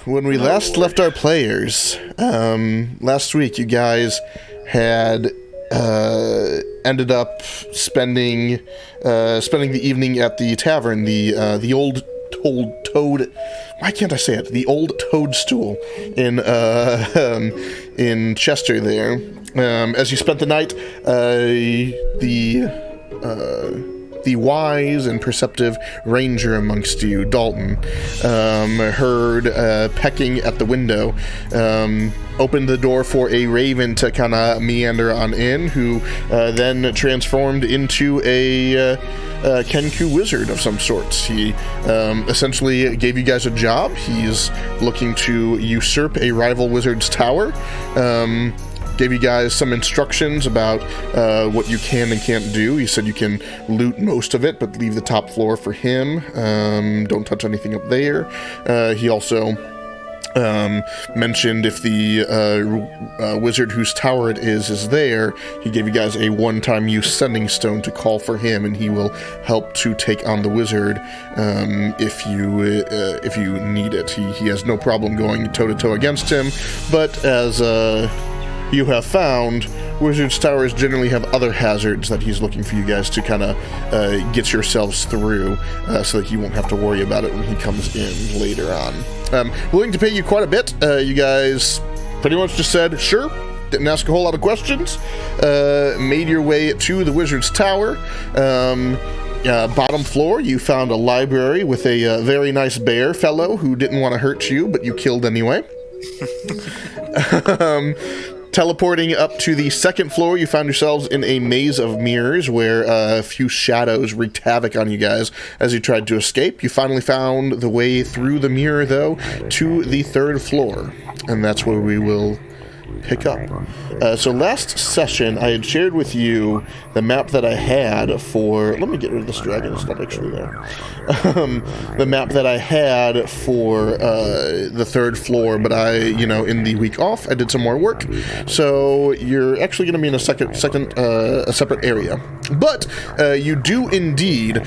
when we last left our players, last week you guys had ended up spending the evening at the tavern, the old toad. Why can't I say it? The old toadstool in Chester there. As you spent the night, the wise and perceptive ranger amongst you, Dalton, heard pecking at the window, opened the door for a raven to kind of meander on in, who then transformed into a Kenku wizard of some sorts. He essentially gave you guys a job. He's looking to usurp a rival wizard's tower. Gave you guys some instructions about what you can and can't do. He said you can loot most of it, but leave the top floor for him. Don't touch anything up there. He also mentioned if the wizard whose tower it is there, he gave you guys a one-time use sending stone to call for him, and he will help to take on the wizard if you need it. He has no problem going toe-to-toe against him, but as you have found, Wizard's Towers generally have other hazards that he's looking for you guys to kind of get yourselves through so that you won't have to worry about it when he comes in later on. Willing to pay you quite a bit. You guys pretty much just said, sure, didn't ask a whole lot of questions, made your way to the Wizard's Tower. Bottom floor, you found a library with a very nice bear fellow who didn't want to hurt you, but you killed anyway. Teleporting up to the second floor, you found yourselves in a maze of mirrors where a few shadows wreaked havoc on you guys as you tried to escape. You finally found the way through the mirror, though, to the third floor, and that's where we will pick up. So last session, I had shared with you the map that I had for... Let me get rid of this dragon, it's not actually there. The map that I had for the third floor, but in the week off, I did some more work. So you're actually going to be in a separate area. But you do indeed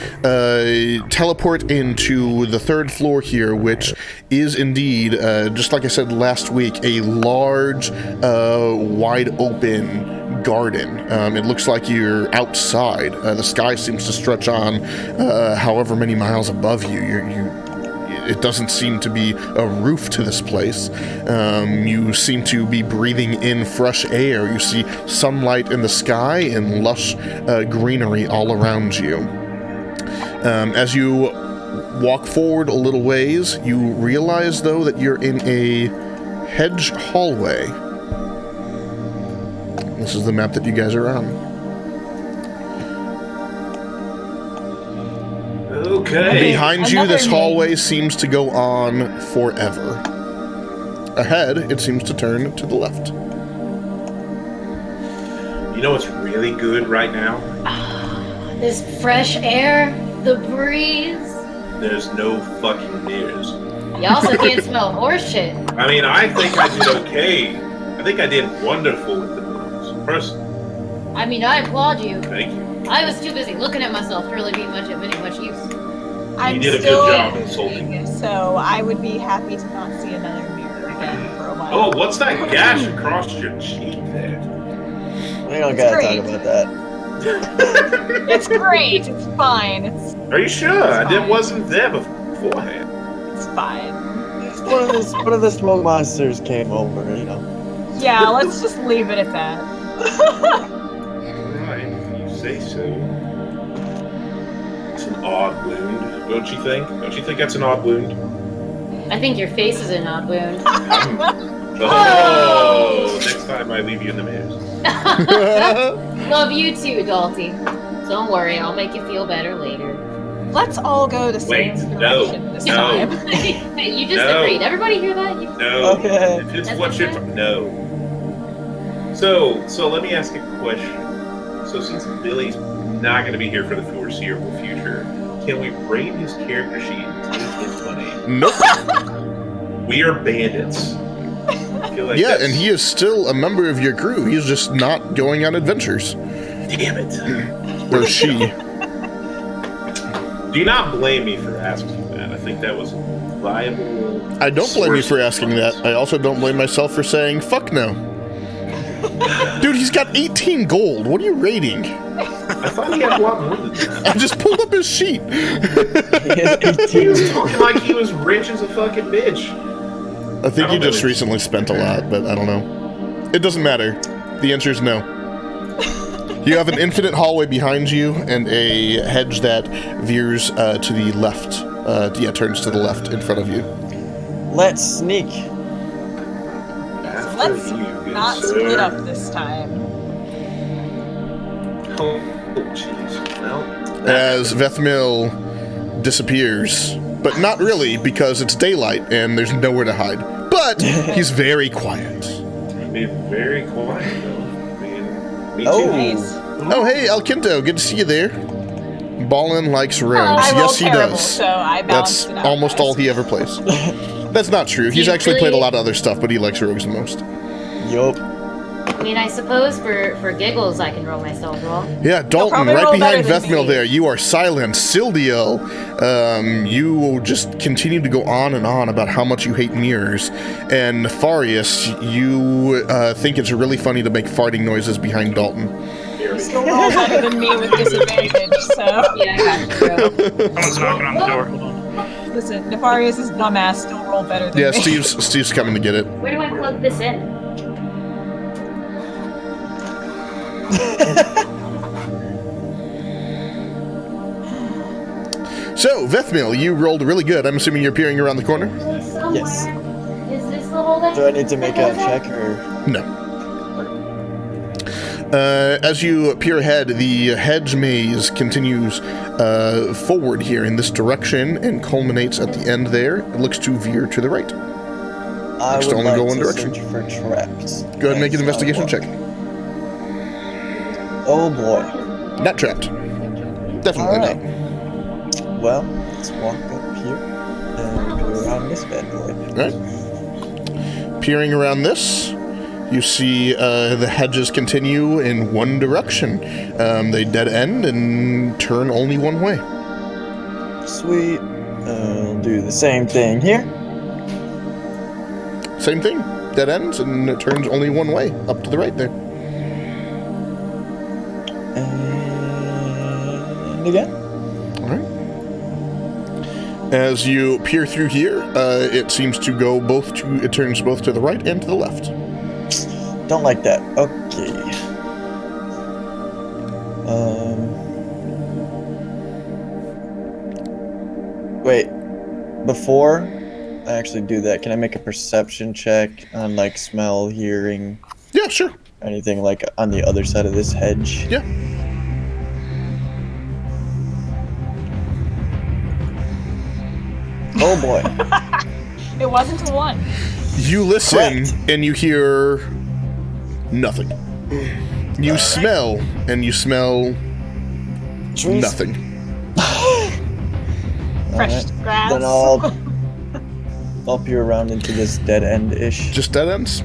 teleport into the third floor here, which is indeed, just like I said last week, a large, wide open garden. It looks like you're outside. The sky seems to stretch on however many miles above you. It doesn't seem to be a roof to this place. You seem to be breathing in fresh air. You see sunlight in the sky and lush greenery all around you. As you walk forward a little ways, you realize, though, that you're in a hedge hallway. This is the map that you guys are on. Okay. Behind you, this hallway seems to go on forever. Ahead, it seems to turn to the left. You know what's really good right now? This fresh air, the breeze. There's no fucking mirrors. You also can't smell horse shit. I mean, I think I did okay. I think I did wonderful with the mirrors. Personally. I mean, I applaud you. Thank you. I was too busy looking at myself to really be of any much use. You did a good job insulting. So I would be happy to not see another mirror again for a while. Oh, what's that gash across your cheek there? We don't gotta talk about that. It's great. It's fine. Are you sure? It wasn't there beforehand. It's fine. One of the smoke monsters came over, Yeah, let's just leave it at that. Right, if you say so. It's an odd wound, don't you think? Don't you think that's an odd wound? I think your face is an odd wound. Oh! Next time I leave you in the maze. Love you too, Dalty. Don't worry, I'll make you feel better later. Let's all go the same direction this time. You just agreed. Everybody hear that? No. Okay. If it's what you're no. So let me ask a question. So since Billy's not going to be here for the foreseeable future, can we raid his character sheet and take his money? Nope. We are bandits. I feel like And he is still a member of your crew. He's just not going on adventures. Damn it. Or she. Do not blame me for asking that. I think that was viable. I don't blame you source for of asking funds. that. I also don't blame myself for saying fuck no. Dude, he's got 18 gold. What are you rating? I thought he had a lot more than that. I just pulled up his sheet. He was talking like he was rich as a fucking bitch. I think I he don't just know. recently spent a lot, but I don't know. It doesn't matter. The answer is no. You have an infinite hallway behind you and a hedge that veers to the left. Turns to the left in front of you. Let's sneak. After Let's you, good not sir. split up this time. Oh, jeez. Well, As Vethmil disappears, but not really because it's daylight and there's nowhere to hide. But he's very quiet. be very quiet, though. I mean, me Oh. too. Nice. Oh, hey, El Quinto, good to see you there. Ballin likes rogues. I rolled Yes, he terrible, does. So I That's balanced it out. almost guys. all he ever plays. That's not true. He's You actually really- played a lot of other stuff, but he likes rogues the most. Yup. I mean, I suppose for giggles, I can roll myself roll. Yeah, Dalton, probably right roll behind better than Vethmil me. there. You are silent. Sildio, you will just continue to go on and on about how much you hate mirrors. And Nefarious, you think it's really funny to make farting noises behind Dalton. You still roll better than me with disadvantage. So Yeah, I got you, bro. Someone's knocking on the door. listen, Nefarious' dumbass still roll better than Yeah, me. Steve's coming to get it. Where do I plug this in? So, Vethmil, you rolled really good. I'm assuming you're peering around the corner? Is this somewhere? Yes. Is this the hole that Do I need to make a check or? No. As you peer ahead, the hedge maze continues forward here in this direction and culminates at the end there. It looks to veer to the right. I Next would only like go one to direction. search for traps. Go ahead and make an investigation check. Oh boy. Not trapped. Definitely Alright. not. Well, let's walk up here and go around this bad boy. Alright. Peering around this, you see the hedges continue in one direction. They dead end and turn only one way. Sweet. I'll do the same thing here. Same thing. Dead ends and it turns only one way, up to the right there. And again. Alright. As you peer through here, it seems to go it turns both to the right and to the left. Don't like that. Okay. Wait. Before I actually do that, can I make a perception check on like smell, hearing, Yeah, sure. anything like on the other side of this hedge? Yeah. Oh boy. It wasn't a one. You listen Correct. and you hear nothing. You smell and you smell Trees. nothing. Fresh Alright. grass. Then I'll peer around into this dead end ish. Just dead ends.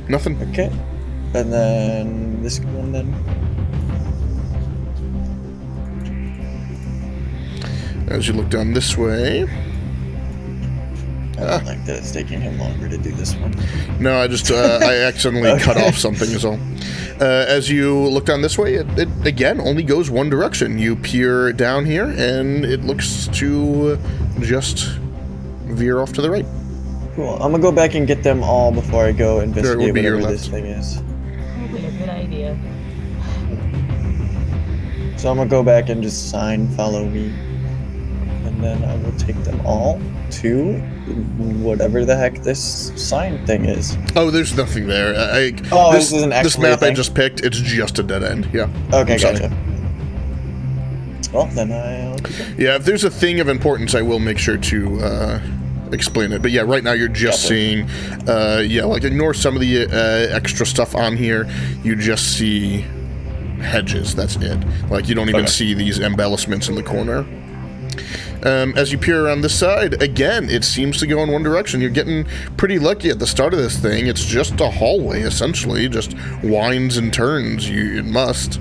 Nothing. Okay. And then this one then. As you look down this way. I don't like that it's taking him longer to do this one. No, I just I accidentally cut off something is all. As you look down this way, it again only goes one direction. You peer down here, and it looks to just veer off to the right. Cool. I'm gonna go back and get them all before I go There investigate will be your whatever this left. thing is. Probably a good idea. So I'm gonna go back and just sign follow me. And then I will take them all to whatever the heck this sign thing is. Oh, there's nothing there. Oh, this this is an this actual map I thing? just picked. It's just a dead end. Yeah. Okay, I'm sorry. gotcha. Well, then I'll keep it. Yeah, if there's a thing of importance, I will make sure to explain it. But yeah, right now you're just Gotcha. seeing, like ignore some of the extra stuff on here. You just see hedges. That's it. Like you don't even Okay. see these embellishments in the corner. As you peer around this side, again, it seems to go in one direction. You're getting pretty lucky at the start of this thing. It's just a hallway, essentially. Just winds and turns. It must.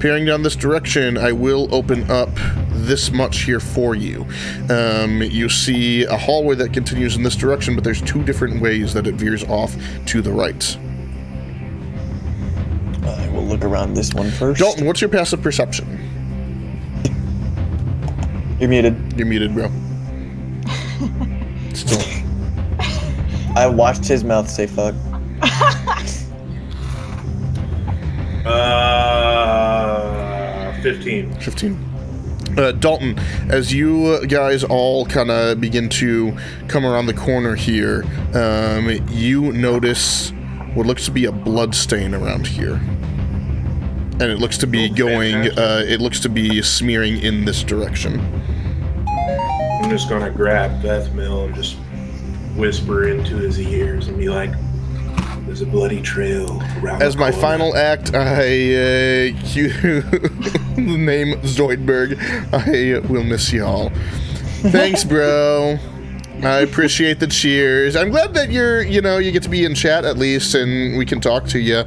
peering down this direction, I will open up this much here for you. You see a hallway that continues in this direction, but there's 2 different ways that it veers off to the right. I will look around this one first. Dalton, what's your passive perception? You're muted. You're muted, bro. Still. I watched his mouth say fuck. 15. 15. Dalton, as you guys all kind of begin to come around the corner here, you notice what looks to be a blood stain around here. And it looks to be it looks to be smearing in this direction. I'm just gonna grab Beth Mill and just whisper into his ears and be like, "There's a bloody trail around." As the my corner." final act, I cue the name Zoidberg. I will miss y'all. Thanks, bro. I appreciate the cheers. I'm glad that you get to be in chat at least, and we can talk to you.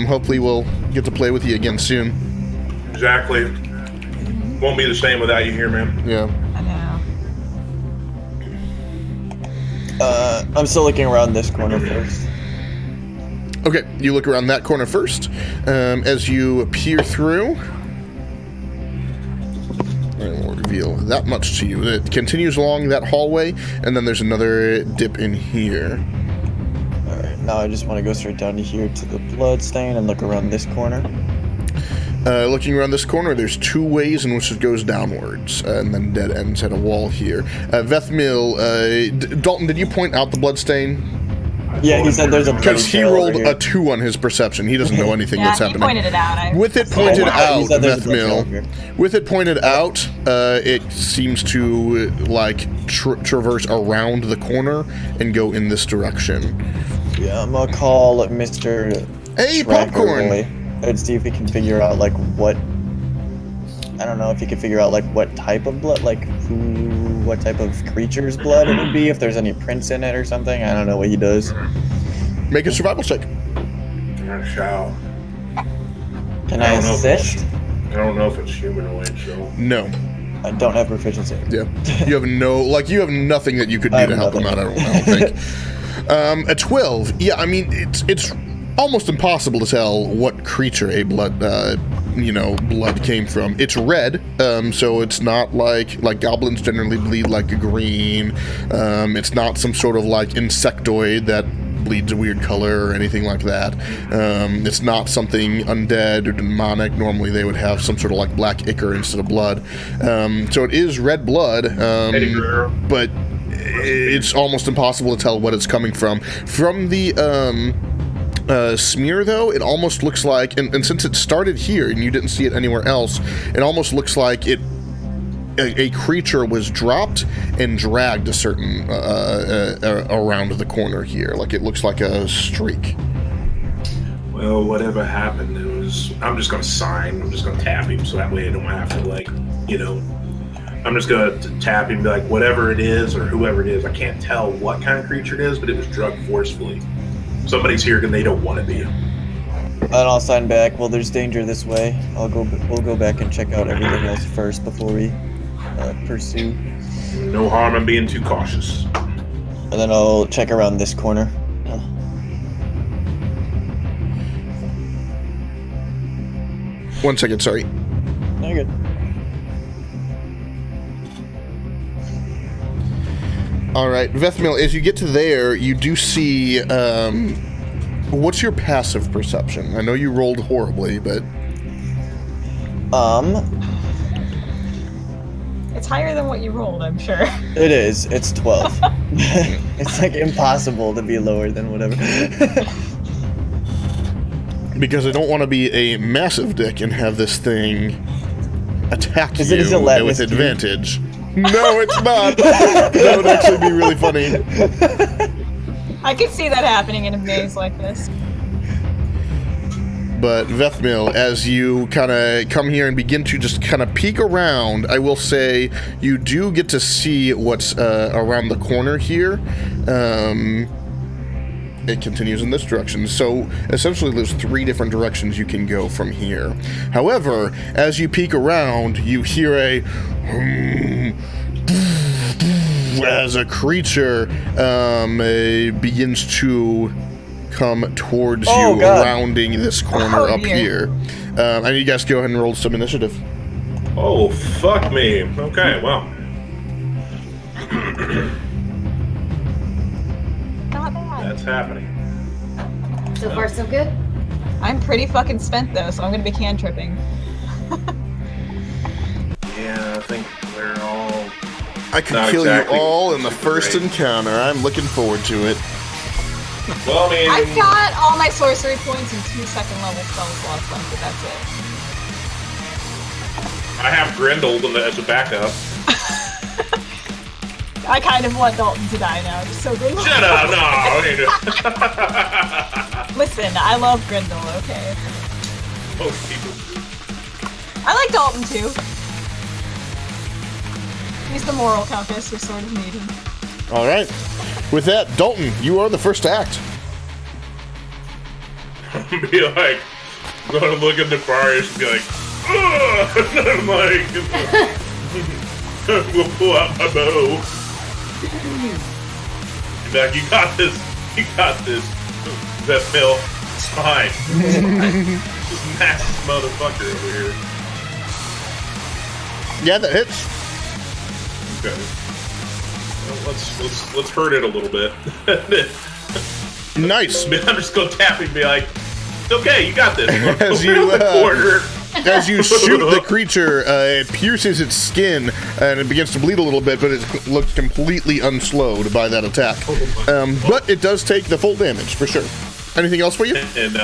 Hopefully, we'll get to play with you again soon. Exactly. Won't be the same without you here, man. Yeah. I know. I'm still looking around this corner first. Okay, you look around that corner first. As you peer through, I will reveal that much to you. It continues along that hallway, and then there's another dip in here. Alright, now I just want to go straight down to here to the blood stain and look around this corner. Looking around this corner, there's 2 ways in which it goes downwards, and then dead ends at a wall here. Vethmil, Dalton, did you point out the bloodstain? Yeah, he said there's a bloody Because he trail rolled over here. a 2 on his perception. He doesn't know anything Yeah, that's he happening. pointed it out. With it pointed He out, said there's a blood trail over Vethmil, here. with it pointed out, it seems to traverse around the corner and go in this direction. Yeah, I'm gonna call Mr. Hey, Tracker popcorn! Boy and see if he can figure out like what. I don't know if he can figure out like what type of blood, what type of creature's blood it would be, if there's any prints in it or something. I don't know what he does. Make a survival check. I shall. Can I I don't know if assist? I don't know if it's humanoid, so. No. I don't have proficiency. Yeah. You have you have nothing that you could do I to have help him out, nothing. I don't think. A 12. Yeah, I mean, it's almost impossible to tell what creature a blood came from. It's red, so it's not like goblins generally bleed like a green. It's not some sort of like insectoid that bleeds a weird color or anything like that. It's not something undead or demonic. Normally they would have some sort of like black ichor instead of blood. So it is red blood, Eddie Guerrero. but it's almost impossible to tell what it's coming from. From the smear, though, it almost looks like, and since it started here and you didn't see it anywhere else, it almost looks like a creature was dropped and dragged a certain around the corner here. Like it looks like a streak. Well, whatever happened, I'm just gonna sign. I'm just gonna tap him so that way I don't have to I'm just gonna tap him and be like, whatever it is or whoever it is, I can't tell what kind of creature it is, but it was drugged forcefully. Somebody's here and they don't want to be. And I'll sign back. Well, there's danger this way. We'll go back and check out everything else first before we pursue. No harm in being too cautious. And then I'll check around this corner. One second, sorry. No, you're good. All right, Vethmil, as you get to there, you do see, what's your passive perception? I know you rolled horribly, but... It's higher than what you rolled, I'm sure. It is. It's 12. It's like impossible to be lower than whatever. Because I don't want to be a massive dick and have this thing attack Is you it a Latin with dispute? advantage. No, it's not. That would actually be really funny. I could see that happening in a maze like this. But Vethmil, as you kind of come here and begin to just kind of peek around, I will say you do get to see what's around the corner here. it continues in this direction. So essentially there's 3 different directions you can go from here. However, as you peek around, you hear a as a creature begins to come towards you, God. rounding this corner up here. I need you guys to go ahead and roll some initiative. Oh, fuck me. Okay, well. Not bad. That's happening. So far, so good. I'm pretty fucking spent though, so I'm gonna be cantripping. Yeah, I think we're all... I could Not kill exactly. you all in the first Great. encounter. I'm looking forward to it. Well, I mean... I've got all my sorcery points and 2 second level spell slots left, but that's it. I have Grendel as a backup. I kind of want Dalton to die now, just so Grindel. Shut up! No! Listen, I love Grindel, okay? Most people do. I like Dalton too. He's the moral compass we sort of need him. All right. With that, Dalton, you are the first to act. Be like, go to look at the fires and be like, ugh! And I'm like, we'll pull out my bow. Be like, you got this, Beth Mill. It's fine. This massive motherfucker over here. Yeah, that hits. Okay. Well, let's hurt it a little bit. Nice. I'm just gonna tap him and be like, it's okay, you got this. As you, Over the corner. As you shoot the creature, it pierces its skin and it begins to bleed a little bit, but it looks completely unslowed by that attack. But it does take the full damage for sure. Anything else for you? And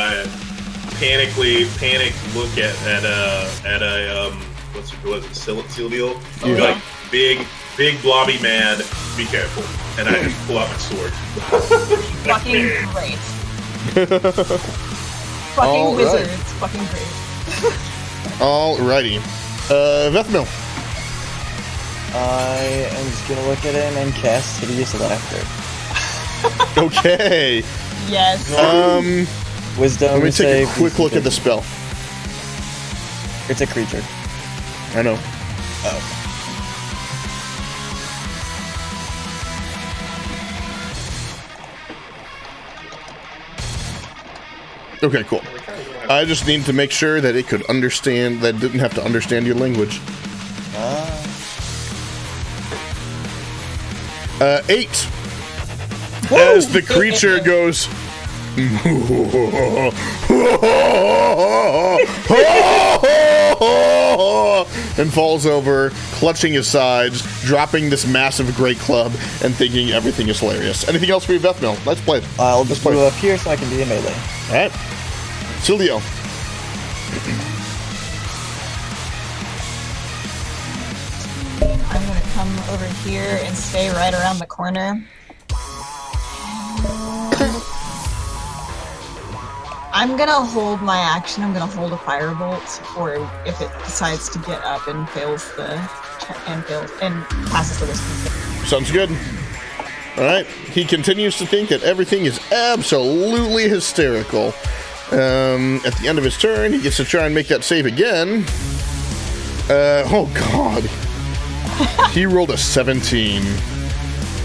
panic look at a what's it seal deal? Yeah. Like big blobby man. Be careful. And I just pull out my sword. Fucking great. Fucking All right. wizards. Fucking great. Alrighty. Vethmil. I am just gonna look at him and cast Hideous Laughter. Okay. Yes. Wisdom Let me take save. a quick look at the spell. It's a creature. I know. Oh. Okay, cool. I just need to make sure that it could understand, that it didn't have to understand your language. 8. As the creature goes and falls over, clutching his sides, dropping this massive great club, and thinking everything is hilarious. Anything else for you, Vethmil? Let's play it. I'll just Let's play move it. up here so I can be a melee. All right. Sildio. I'm gonna come over here and stay right around the corner. I'm gonna hold my action. I'm gonna hold a firebolt, or if it decides to get up and fails and passes the risk. Sounds good. All right. He continues to think that everything is absolutely hysterical. At the end of his turn, he gets to try and make that save again. Oh, God. He rolled a 17.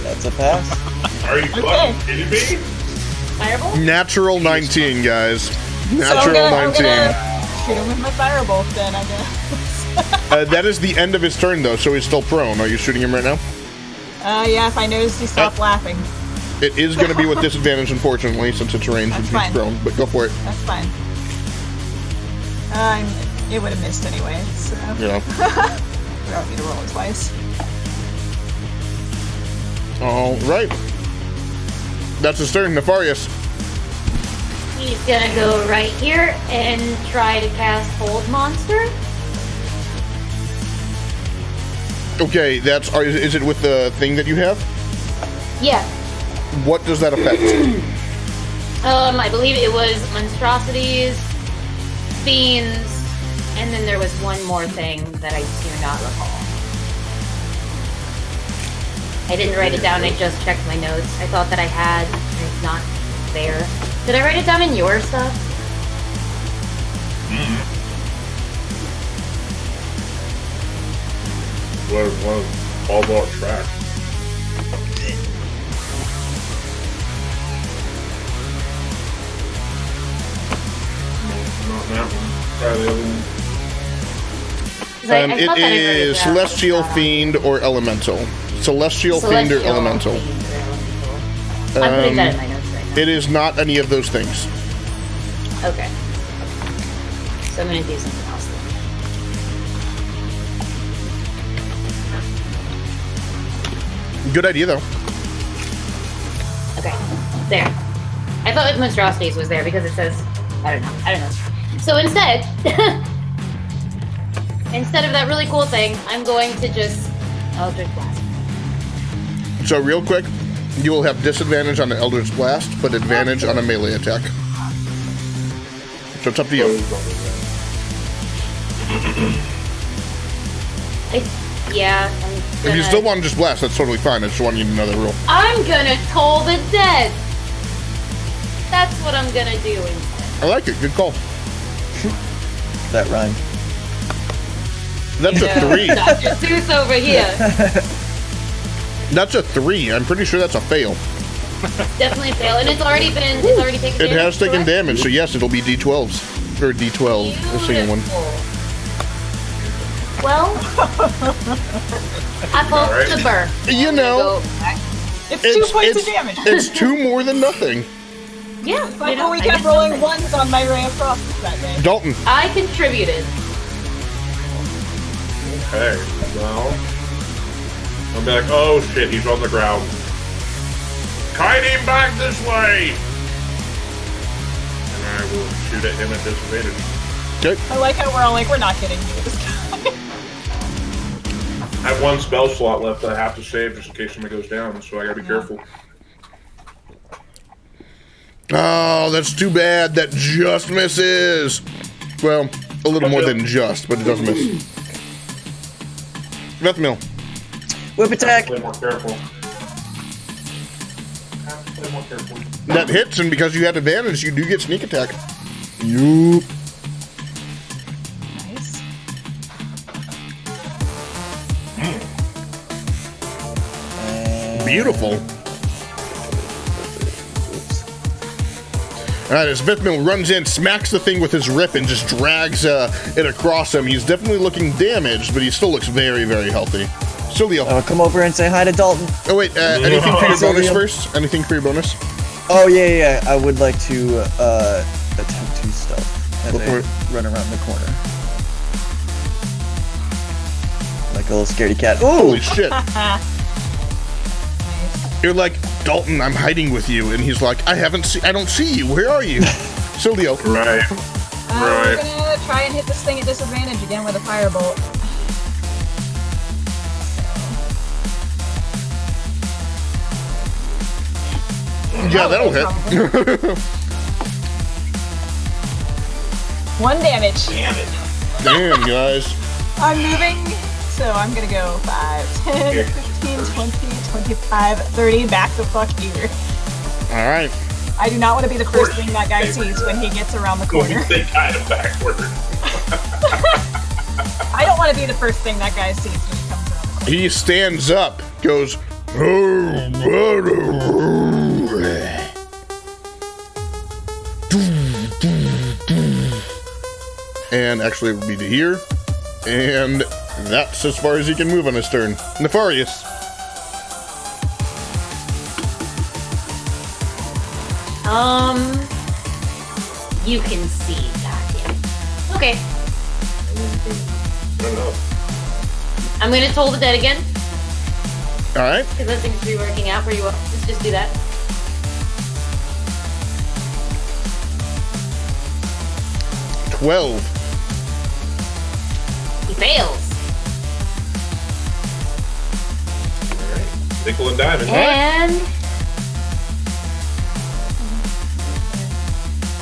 That's a pass. Are you fucking kidding me? Fireball? Natural 19, guys. So Natural I'm 19. gonna shoot him with my firebolt then, I guess. That is the end of his turn, though, so he's still prone. Are you shooting him right now? Yeah, if I noticed he stopped laughing. It is going to be with disadvantage, unfortunately, since it's ranged and That's he's fine. prone, but go for it. That's fine. It would have missed anyway, so Yeah. I don't need to roll it twice. All right. That's his turn. Nefarious. He's gonna go right here and try to cast Hold Monster. Okay, is it with the thing that you have? Yeah. What does that affect? I believe it was monstrosities, fiends, and then there was one more thing that I do not recall. I didn't write it down, I just checked my notes. I thought that I had, and it's not. there. Did I write it down in your stuff? One all ball track. Not that one. Try the other one. 'Cause I It thought that I wrote it is down. Celestial Fiend or Elemental. Celestial Fiend or Elemental. Fiend or Elemental. I'm putting that in my notes right now. It is not any of those things. Okay. So I'm gonna do something else then. Good idea, though. Okay. There. I thought Monstrosities was there because it says I don't know. So instead instead of that really cool thing, I'm going to just Eldritch Blast. So real quick, you will have disadvantage on the Eldritch Blast, but advantage on a melee attack. So it's up to you. Yeah, If you still want to just blast, that's totally fine. I just want you to know that rule. I'm gonna toll the dead. That's what I'm gonna do instead. I like it. Good call. That rhymed. That's a 3. Dr. Seuss over here. That's a 3. I'm pretty sure that's a fail. Definitely fail, and it's already taken It damage. has taken correct? damage, so yes, it'll be D12s. Or D12, the single one. Beautiful. Well, I poked Alright. the burr. You know, It's 2 points of damage. It's 2 more than nothing. Yeah, But you know, we I kept did rolling something. ones on my Ray of Frost that day. Dalton. I contributed. Okay, well, I'll be like, oh shit, he's on the ground. Kite him back this way! And I will shoot at him at disadvantage. Okay. I like how we're all like, we're not getting you this guy. I have 1 spell slot left that I have to save just in case somebody goes down, so I gotta be careful. Oh, that's too bad. That just misses. Well, a little more than just, but it does miss. Vethmil. Whip attack. Play more careful. Have to play more careful. That hits, and because you had advantage, you do get sneak attack. Yup. Nice. Beautiful. All right, as Vithmil runs in, smacks the thing with his rip, and just drags it across him. He's definitely looking damaged, but he still looks very, very healthy. Silvio. Come over and say hi to Dalton. Oh, wait, anything for your bonus Silvio. first? Anything for your bonus? Oh, yeah. I would like to attempt to stealth as Go for I it. run around the corner. Like a little scaredy cat. Ooh! Holy shit. You're like, Dalton, I'm hiding with you. And he's like, I don't see you. Where are you? Silvio. Right. We're gonna try and hit this thing at disadvantage again with a firebolt. Yeah, that'll hit. 1 damage. Damn, guys. I'm moving, so I'm gonna go 5, 10, 15, 20, 25, 30, back the fuck here. All right. I do not want to be the first thing that guy sees when he gets around the corner. They kind of backward. I don't want to be the first thing that guy sees when he comes around the corner. He stands up, goes, and actually it would be to here, and that's as far as he can move on his turn. Nefarious. You can see that, yeah. Okay, I don't know. I'm gonna toll the dead again, All right. because that seems to be working out pretty well. Let's just do that. $12. He fails. Alright. Nickel and diamond. And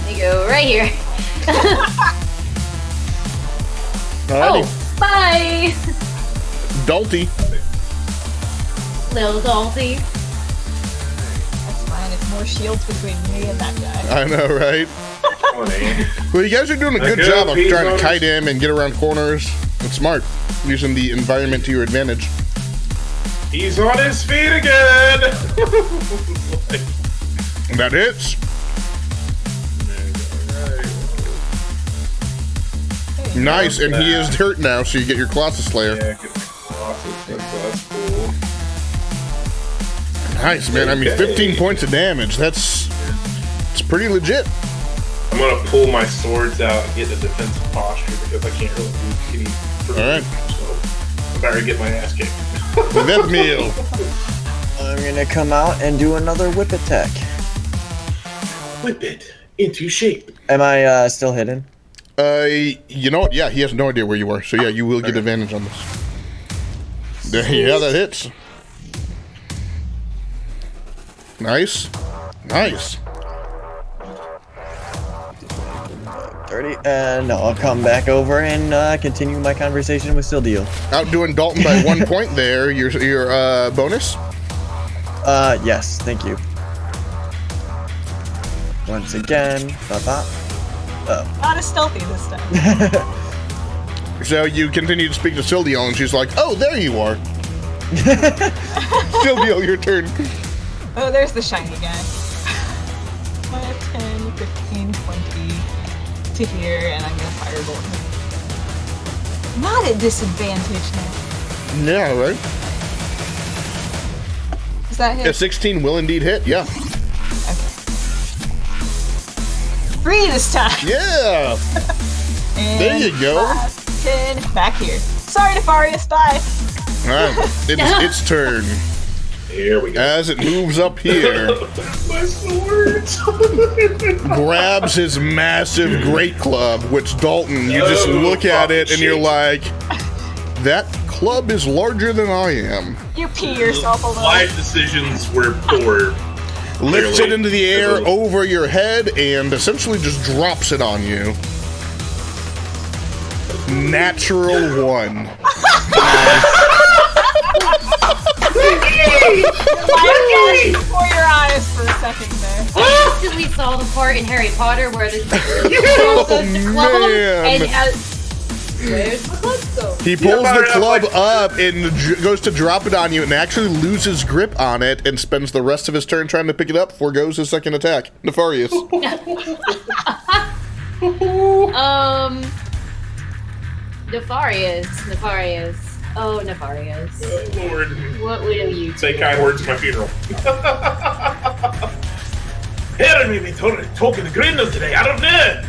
we go right here. Alrighty. Oh, bye, Dalty. little Dalty. That's fine. It's more shields between me and that guy. I know, right? Come on, Andy. Well, you guys are doing a good Okay, job of Pete, trying to on. kite him and get around corners. It's smart, using the environment to your advantage. He's on his feet again. That hits. Alright. Nice, and he is hurt now, so you get your Colossus Slayer. Yeah, get the Colossus. That's cool. Nice, man. I mean, Okay. 15 points of damage. It's pretty legit. I'm gonna pull my swords out and get in a defensive posture because I can't really do any further. All right. So I better get my ass kicked. Death meal. I'm gonna come out and do another whip attack. Whip it into shape. Am I still hidden? You know what? Yeah, he has no idea where you are, so yeah, you will get advantage on this. Yeah, that hits. Nice. Nice. 30. No, I'll come back over and continue my conversation with Sildio. Outdoing Dalton by 1 point there. Your bonus. Yes, thank you. Once again, Not as stealthy this time. So you continue to speak to Sildio, and she's like, "Oh, there you are." Sildio, your turn. Oh, there's the shiny guy. 5, 10, 15, 20 to here, and I'm gonna firebolt him. Not at disadvantage now. Yeah, right. Is that A hit? 16 will indeed hit. Yeah. Okay. 3 this time. Yeah. And There you go. 5, 10, back here. Sorry, Nefarious, bye. All right. It is its turn. Here we go. As it moves up here, My swords. grabs his massive great club, which Dalton, you just Oh, look at it and fucking you're shit. like, that club is larger than I am. You pee yourself a little. Life decisions were poor. Lifts it Clearly. into the air over your head and essentially just drops it on you. Natural 1. Flash before your eyes for a second there. I instantly saw the part in Harry Potter where the girl goes to club him man. and where's the club go? He pulls fire the it up club like- up and goes to drop it on you and actually loses grip on it and spends the rest of his turn trying to pick it up, forgoes his second attack. Nefarious. Nefarious. Oh, Nefarious. Oh, Lord. What will you Say do? kind words at my funeral. Hear me be talking to Grindel today. I don't know.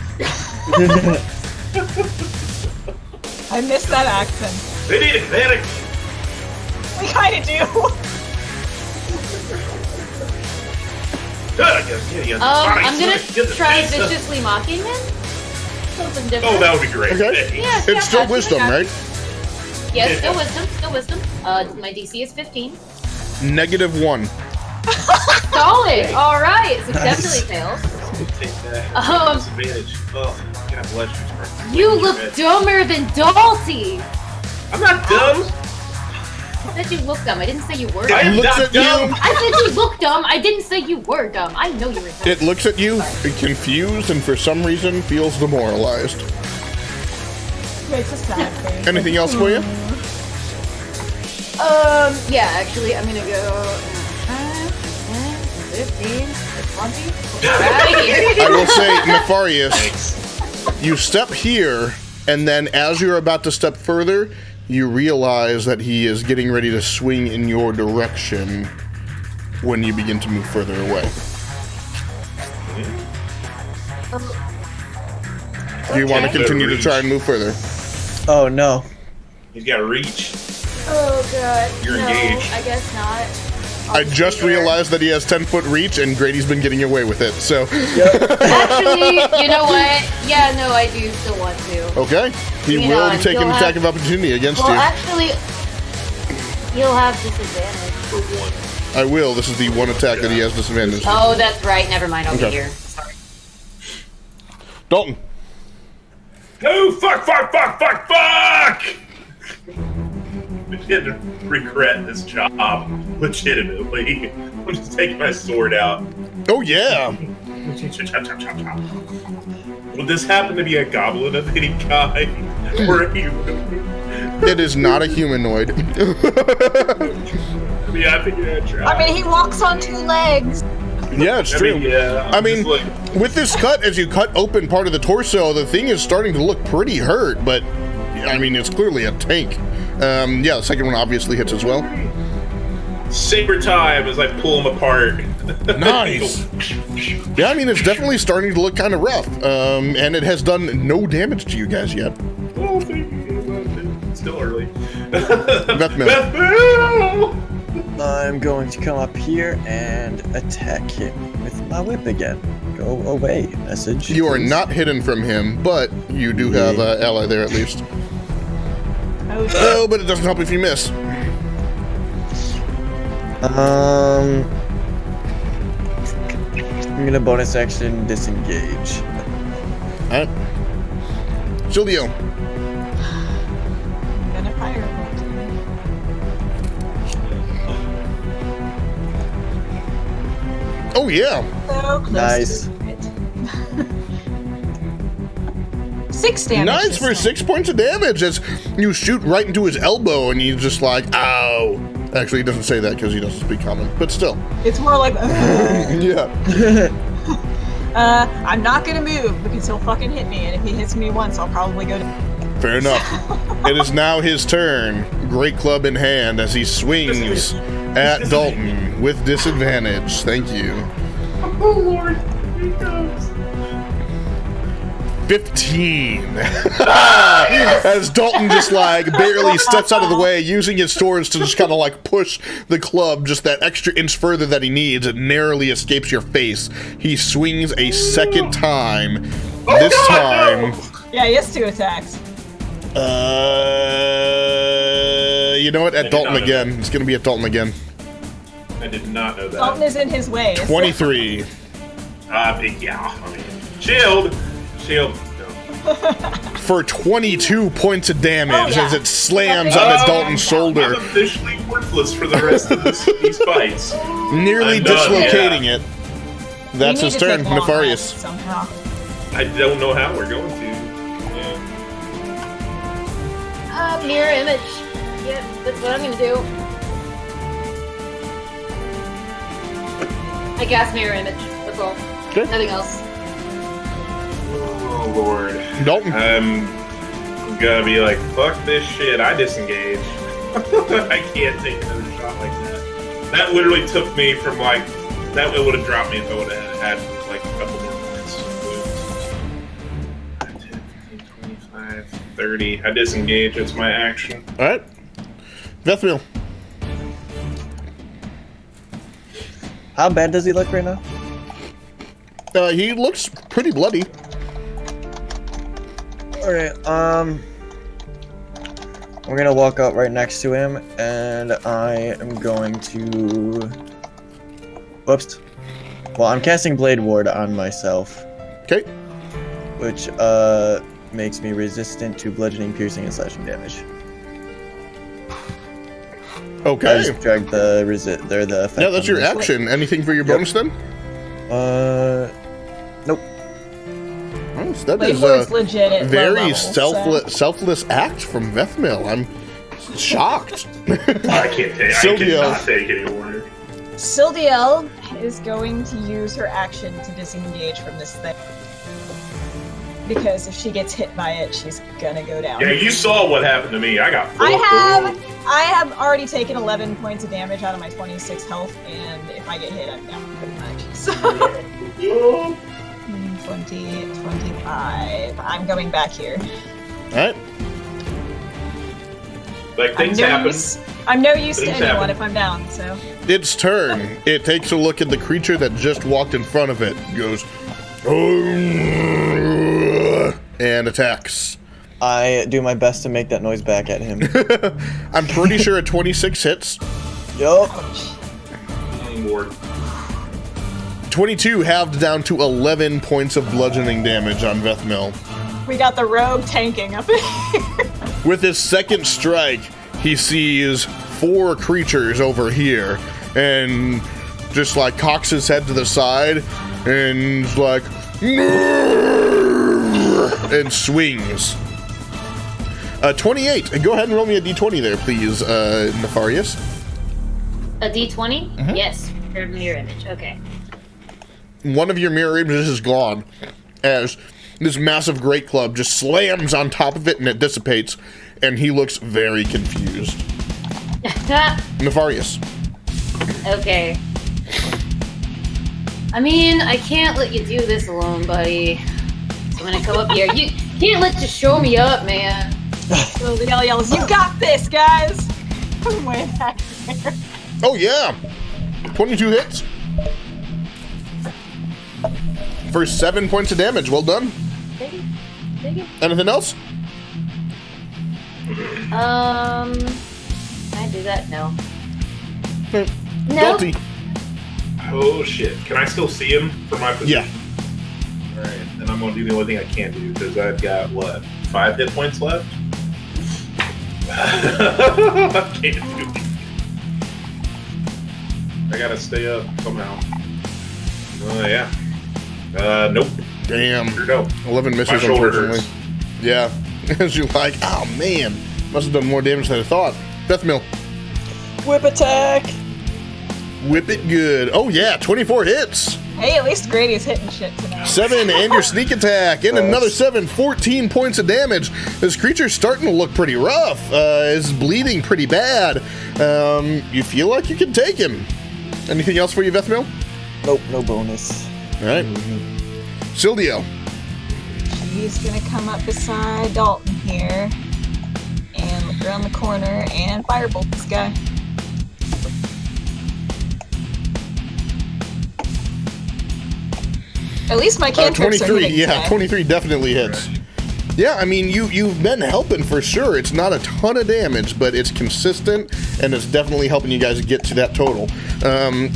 I missed that accent. They need it, very. We kinda do. I'm gonna try viciously mocking him. Something different. Oh, that would be great. Okay. Yeah, It's still wisdom, right? Yes, still wisdom. My DC is 15. -1. Solid. All right, successfully fails. Take that. Um, Disadvantage. Oh, God bless you. Sparky. You look dumber than Dalty. I'm not dumb. I said you look dumb. I didn't say you were I dumb. am Looks not at you. dumb. I said you look dumb. I didn't say you were dumb. I know you were dumb. It looks at you, confused, and for some reason feels demoralized. Makes a sad face. Anything else for you? Yeah, actually, I'm gonna go 15, 20. Right here. I will say, Nefarious, Thanks. you step here, and then as you're about to step further, you realize that he is getting ready to swing in your direction when you begin to move further away. Do you want to Okay. continue to try and move further? Oh no. He's got to reach. Oh god. You're no, engaged. I guess not. I just realized that he has 10-foot reach, and Grady's been getting away with it, so... Actually, you know what? Yeah, no, I do still want to. Okay. He Hang will on, take an you'll attack have- of opportunity against Well, you. actually, you'll have disadvantage. For one. I will. This is the one attack that he has disadvantage. Oh, that's right. Never mind. I'll Okay. be here. Sorry. Dalton. No, fuck! I had to regret this job legitimately. I'm just taking my sword out. Oh, yeah. Chop, chop, chop, chop. Would this happen to be a goblin of any kind? Or a human? It is not a humanoid. I mean, I think you're try. I mean, he walks on 2 legs. Yeah, it's true. Yeah, I mean, just with this cut, as you cut open part of the torso, the thing is starting to look pretty hurt, but, I mean, it's clearly a tank. Yeah, the second one obviously hits as well. saber time as I pull them apart. Nice. Yeah, I mean, it's definitely starting to look kind of rough, and it has done no damage to you guys yet. Oh, thank you. It's still early. Bethmel. I'm going to come up here and attack him with my whip again. Go away, message. You are please. not hidden from him, but you do have an ally there at least. Oh, but it doesn't help if you miss. I'm gonna bonus action disengage. Alright. Silvio. I'm gonna firebolt him. Oh, yeah. So close Nice. to it. 6 damage. Nice this for time. 6 points of damage as you shoot right into his elbow and he's just like, ow. Actually, he doesn't say that because he doesn't speak common, but still. It's more like, Yeah. I'm not gonna move because he'll fucking hit me, and if he hits me once, I'll probably go to. Fair enough. It is now his turn. Great club in hand as he swings at Dalton with disadvantage. Thank you. Oh Lord, here he comes. 15. As Dalton just like barely steps out of the way, using his swords to just kind of like push the club just that extra inch further that he needs. It narrowly escapes your face. He swings a second time. This time, Yeah, he has 2 attacks. you know what? At did Dalton not know again. It's going to be at Dalton again. I did not know that. Dalton is in his way. 23. Yeah, I mean, shield. No. For 22 points of damage Oh, yeah. as it slams Oh, onto Dalton's shoulder, I'm officially worthless for the rest of these fights. nearly I'm done, dislocating it. We That's need his to turn, take long Nefarious. rests somehow. I don't know how we're going to. Yeah. Mirror image. Yep, that's what I'm gonna do. I cast mirror image. That's all. Okay. Nothing else. Oh Lord. Dalton. I'm gonna be like, fuck this shit. I disengage. I can't take another shot like that. That literally took me from like that. It would have dropped me if I would have had like a couple more points. 10, 15, 25, 30. I disengage. It's my action. All right. Vethmil. How bad does he look right now? He looks pretty bloody. Alright, we're gonna walk up right next to him, and I am going to... Whoops. Well, I'm casting Blade Ward on myself, Okay. which, makes me resistant to bludgeoning, piercing, and slashing damage. I Okay. just dragged the the effect. Yeah, that's on your this. action. Anything for your Yep. bonus then? Nope. Nice. That Blade is Ward's a legit at low very level, selfless act from Vethmil. I'm shocked. I can't take. I Silvio. cannot take any order. So. Sildiel is going to use her action to disengage from this thing. Because if she gets hit by it, she's gonna go down. Yeah, you saw what happened to me. I got. I have already taken 11 points of damage out of my 26 health, and if I get hit, I'm down pretty much. So 20, 25. I'm going back here. All right. Like things happen. I'm no use to Things anyone happen. if I'm down. So Its turn. It takes a look at the creature that just walked in front of it. Goes, and attacks. I do my best to make that noise back at him. I'm pretty sure a 26 hits. Yup. Lord. 22 halved down to 11 points of bludgeoning damage on Vethmil. we got the rogue tanking up in here. With his second strike, he sees 4 creatures over here, and just like cocks his head to the side and is like, and swings. 28. And go ahead and roll me a d20 there, please, Nefarious. A D20? Mm-hmm. Yes. Or mirror image. Okay. One of your mirror images is gone as this massive great club just slams on top of it and it dissipates, and he looks very confused. Nefarious. Okay. I mean, I can't let you do this alone, buddy. So I'm gonna come up here. You can't let you show me up, man. So the yell yells, "You got this, guys!" I'm way back there. Oh, yeah. 22 hits. For 7 points of damage. Well done. Take it. Take it. Anything else? Can I do that? No. No. Guilty. Oh shit! Can I still see him from my position? Yeah. All right, then I'm gonna do the only thing I can do because I've got what 5 hit points left. I can't do it. I gotta stay up somehow. Yeah. Nope. Damn. Here we go. 11 misses, My shoulder unfortunately. hurts. Yeah. As you're like, oh man, must have done more damage than I thought. Beth Mill, Whip attack! whip it good. Oh yeah, 24 hits. Hey, at least Grady's hitting shit tonight. 7 and your sneak attack, and another 7, 14 points of damage. This creature's starting to look pretty rough. Is bleeding pretty bad. You feel like you can take him. Anything else for you, Beth Mill? Nope, no bonus. All right. Sildio. He's gonna come up beside Dalton here and look around the corner and firebolt this guy. At least my cantrips are 23, hitting yeah, today. 23 definitely hits. Yeah, I mean, you've been helping for sure. It's not a ton of damage, but it's consistent, and it's definitely helping you guys get to that total.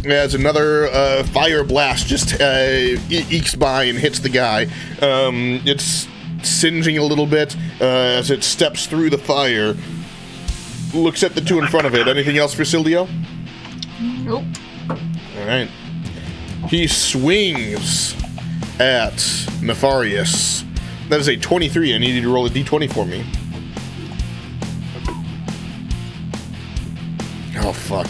As another fire blast just ekes by and hits the guy. It's singeing a little bit as it steps through the fire. Looks at the two in front of it. Anything else for Sildio? Nope. All right. He swings at Nefarious. That is a 23. I need you to roll a d20 for me. Oh, fuck.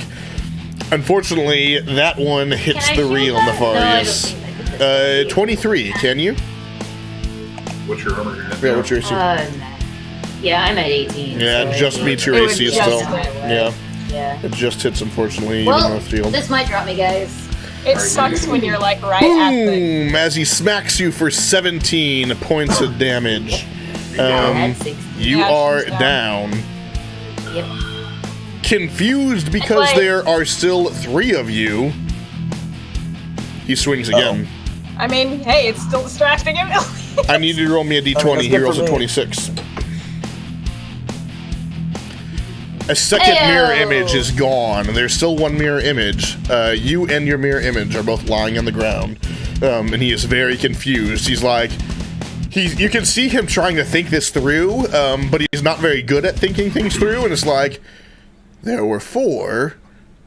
Unfortunately, that one hits Can I the shield real that? No, I don't Nefarious. think I could. 23, can you? What's your armor? Yeah, what's your AC? Yeah, I'm at 18. Yeah, so it just meets your It would AC just still. hit. Yeah, Yeah. it just hits, unfortunately, Well, even with field. this might drop me, guys. It sucks when you're like right at the. Boom! As he smacks you for 17 points of damage. That's 16. You Yeah, are she's down. Yep. Confused because Why? there are still 3 of you. He swings again. I mean, hey, it's still distracting him. I need you to roll me a d20. that's He good rolls for a me. 26. A second Ayo. mirror image is gone. There's still one mirror image. You and your mirror image are both lying on the ground. And he is very confused. He's like... You can see him trying to think this through, but he's not very good at thinking things through, and it's like... There were 4.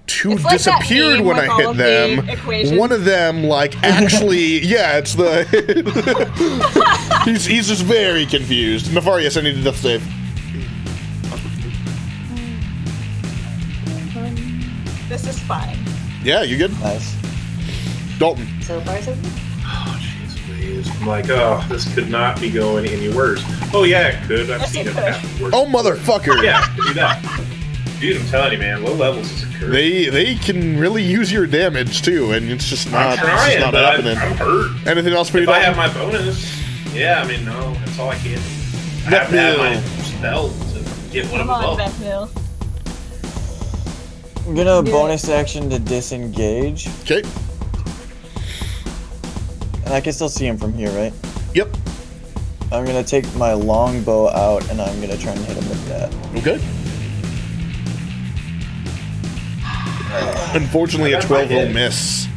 2 It's like that disappeared meme when with I all hit of them. the equations. One of them, like, actually... yeah, it's the... he's just very confused. Nefarious, I need a death save. This is fine. Yeah, you good? Nice. Dalton. So far, so good. Oh, jeez, please. I'm like, oh, this could not be going any worse. Oh, yeah, it could. I've Yes, seen it it could. happen worse. Oh, motherfucker. Yeah, do that. Dude, I'm telling you, man, low levels is a curse. They can really use your damage, too, and it's just not, I'm it's just trying, not but happening. I'm hurt. Anything else for you, If I Dalton? have my bonus, yeah, I mean, no, that's all I can do. I That have to have my bill. spell to get one Come of them on, up. Beth Hill. I'm gonna Yeah. bonus action to disengage, Okay. and I can still see him from here, right? Yep. I'm gonna take my longbow out, and I'm gonna try and hit him with that. Okay. Unfortunately, a I got 12 my will hit. miss.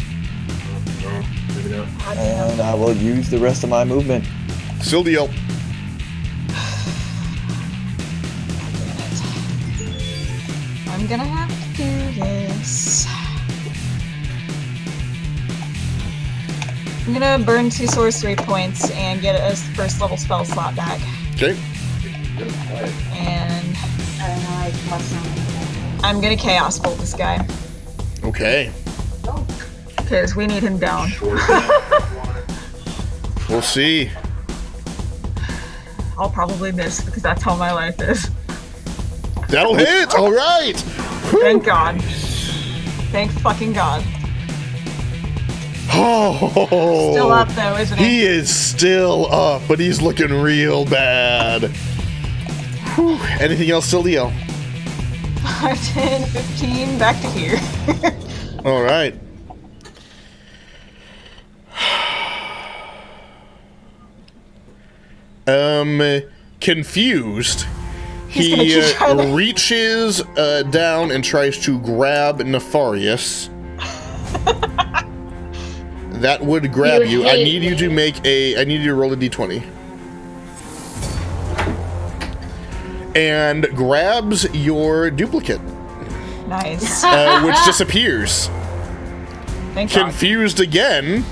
No, maybe not. And I will use the rest of my movement. Sildio. I'm gonna have to do this. I'm gonna burn 2 sorcery points and get a first level spell slot back. Okay. And I don't know, I plus something. I'm gonna chaos bolt this guy. Okay. Because we need him down. We'll see. I'll probably miss because that's how my life is. That'll hit! Alright! Thank God. Thank fucking God. Oh! Still up though, isn't he? He is still up, but he's looking real bad. Whew. Anything else to Leo? 5, 10, 15, back to here. Alright. Confused. He's gonna He keep trying to- reaches down and tries to grab Nefarious. That would grab You you. I hate need you to me. make a. I need you to roll a d20. And grabs your duplicate, Nice. which disappears. Thank God. Confused again.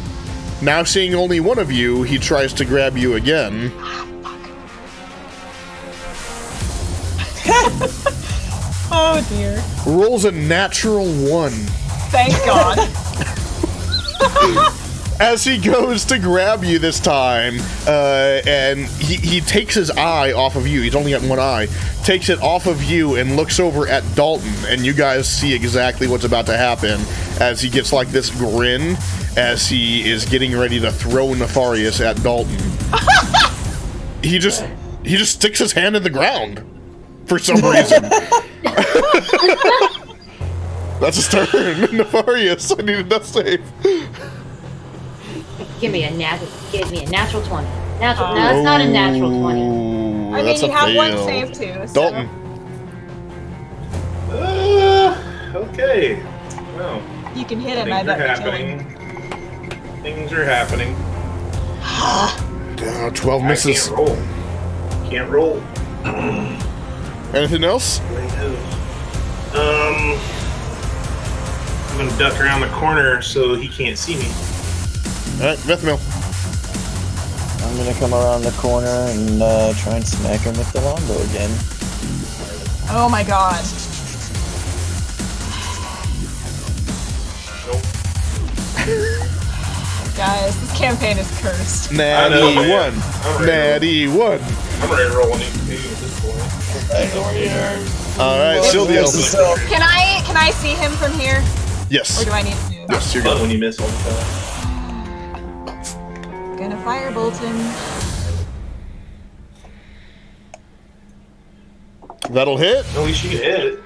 Now seeing only one of you, he tries to grab you again. Oh dear. Rolls a natural 1. Thank God. As he goes to grab you this time, and he takes his eye off of you. He's only got one eye. Takes it off of you and looks over at Dalton, and you guys see exactly what's about to happen as he gets like this grin as he is getting ready to throw Nefarious at Dalton. he just sticks his hand in the ground for some reason. That's his turn. Nefarious, I need a death save. Give me a natural 20. Natural. No, it's not a natural 20. Ooh, I mean, that's you a have one fail. save too. So. Dalton. Okay. Well, You can hit him, things I are bet we kill him. happening. Things are happening. 12 misses. I can't roll. Anything else? I'm gonna duck around the corner so he can't see me. Alright, Bethmil. I'm gonna come around the corner and try and smack him with the longbow again. Oh my God. Nope. Guys, this campaign is cursed. Natty I know, man. 1. I'm ready. Natty 1. I'm ready to roll an EP at this point. Alright, Silvio. Can I see him from here? Yes. Or do I need to do? Yes, you're Fun good. when you miss all the time. Gonna firebolt him. That'll hit. At least you can hit it.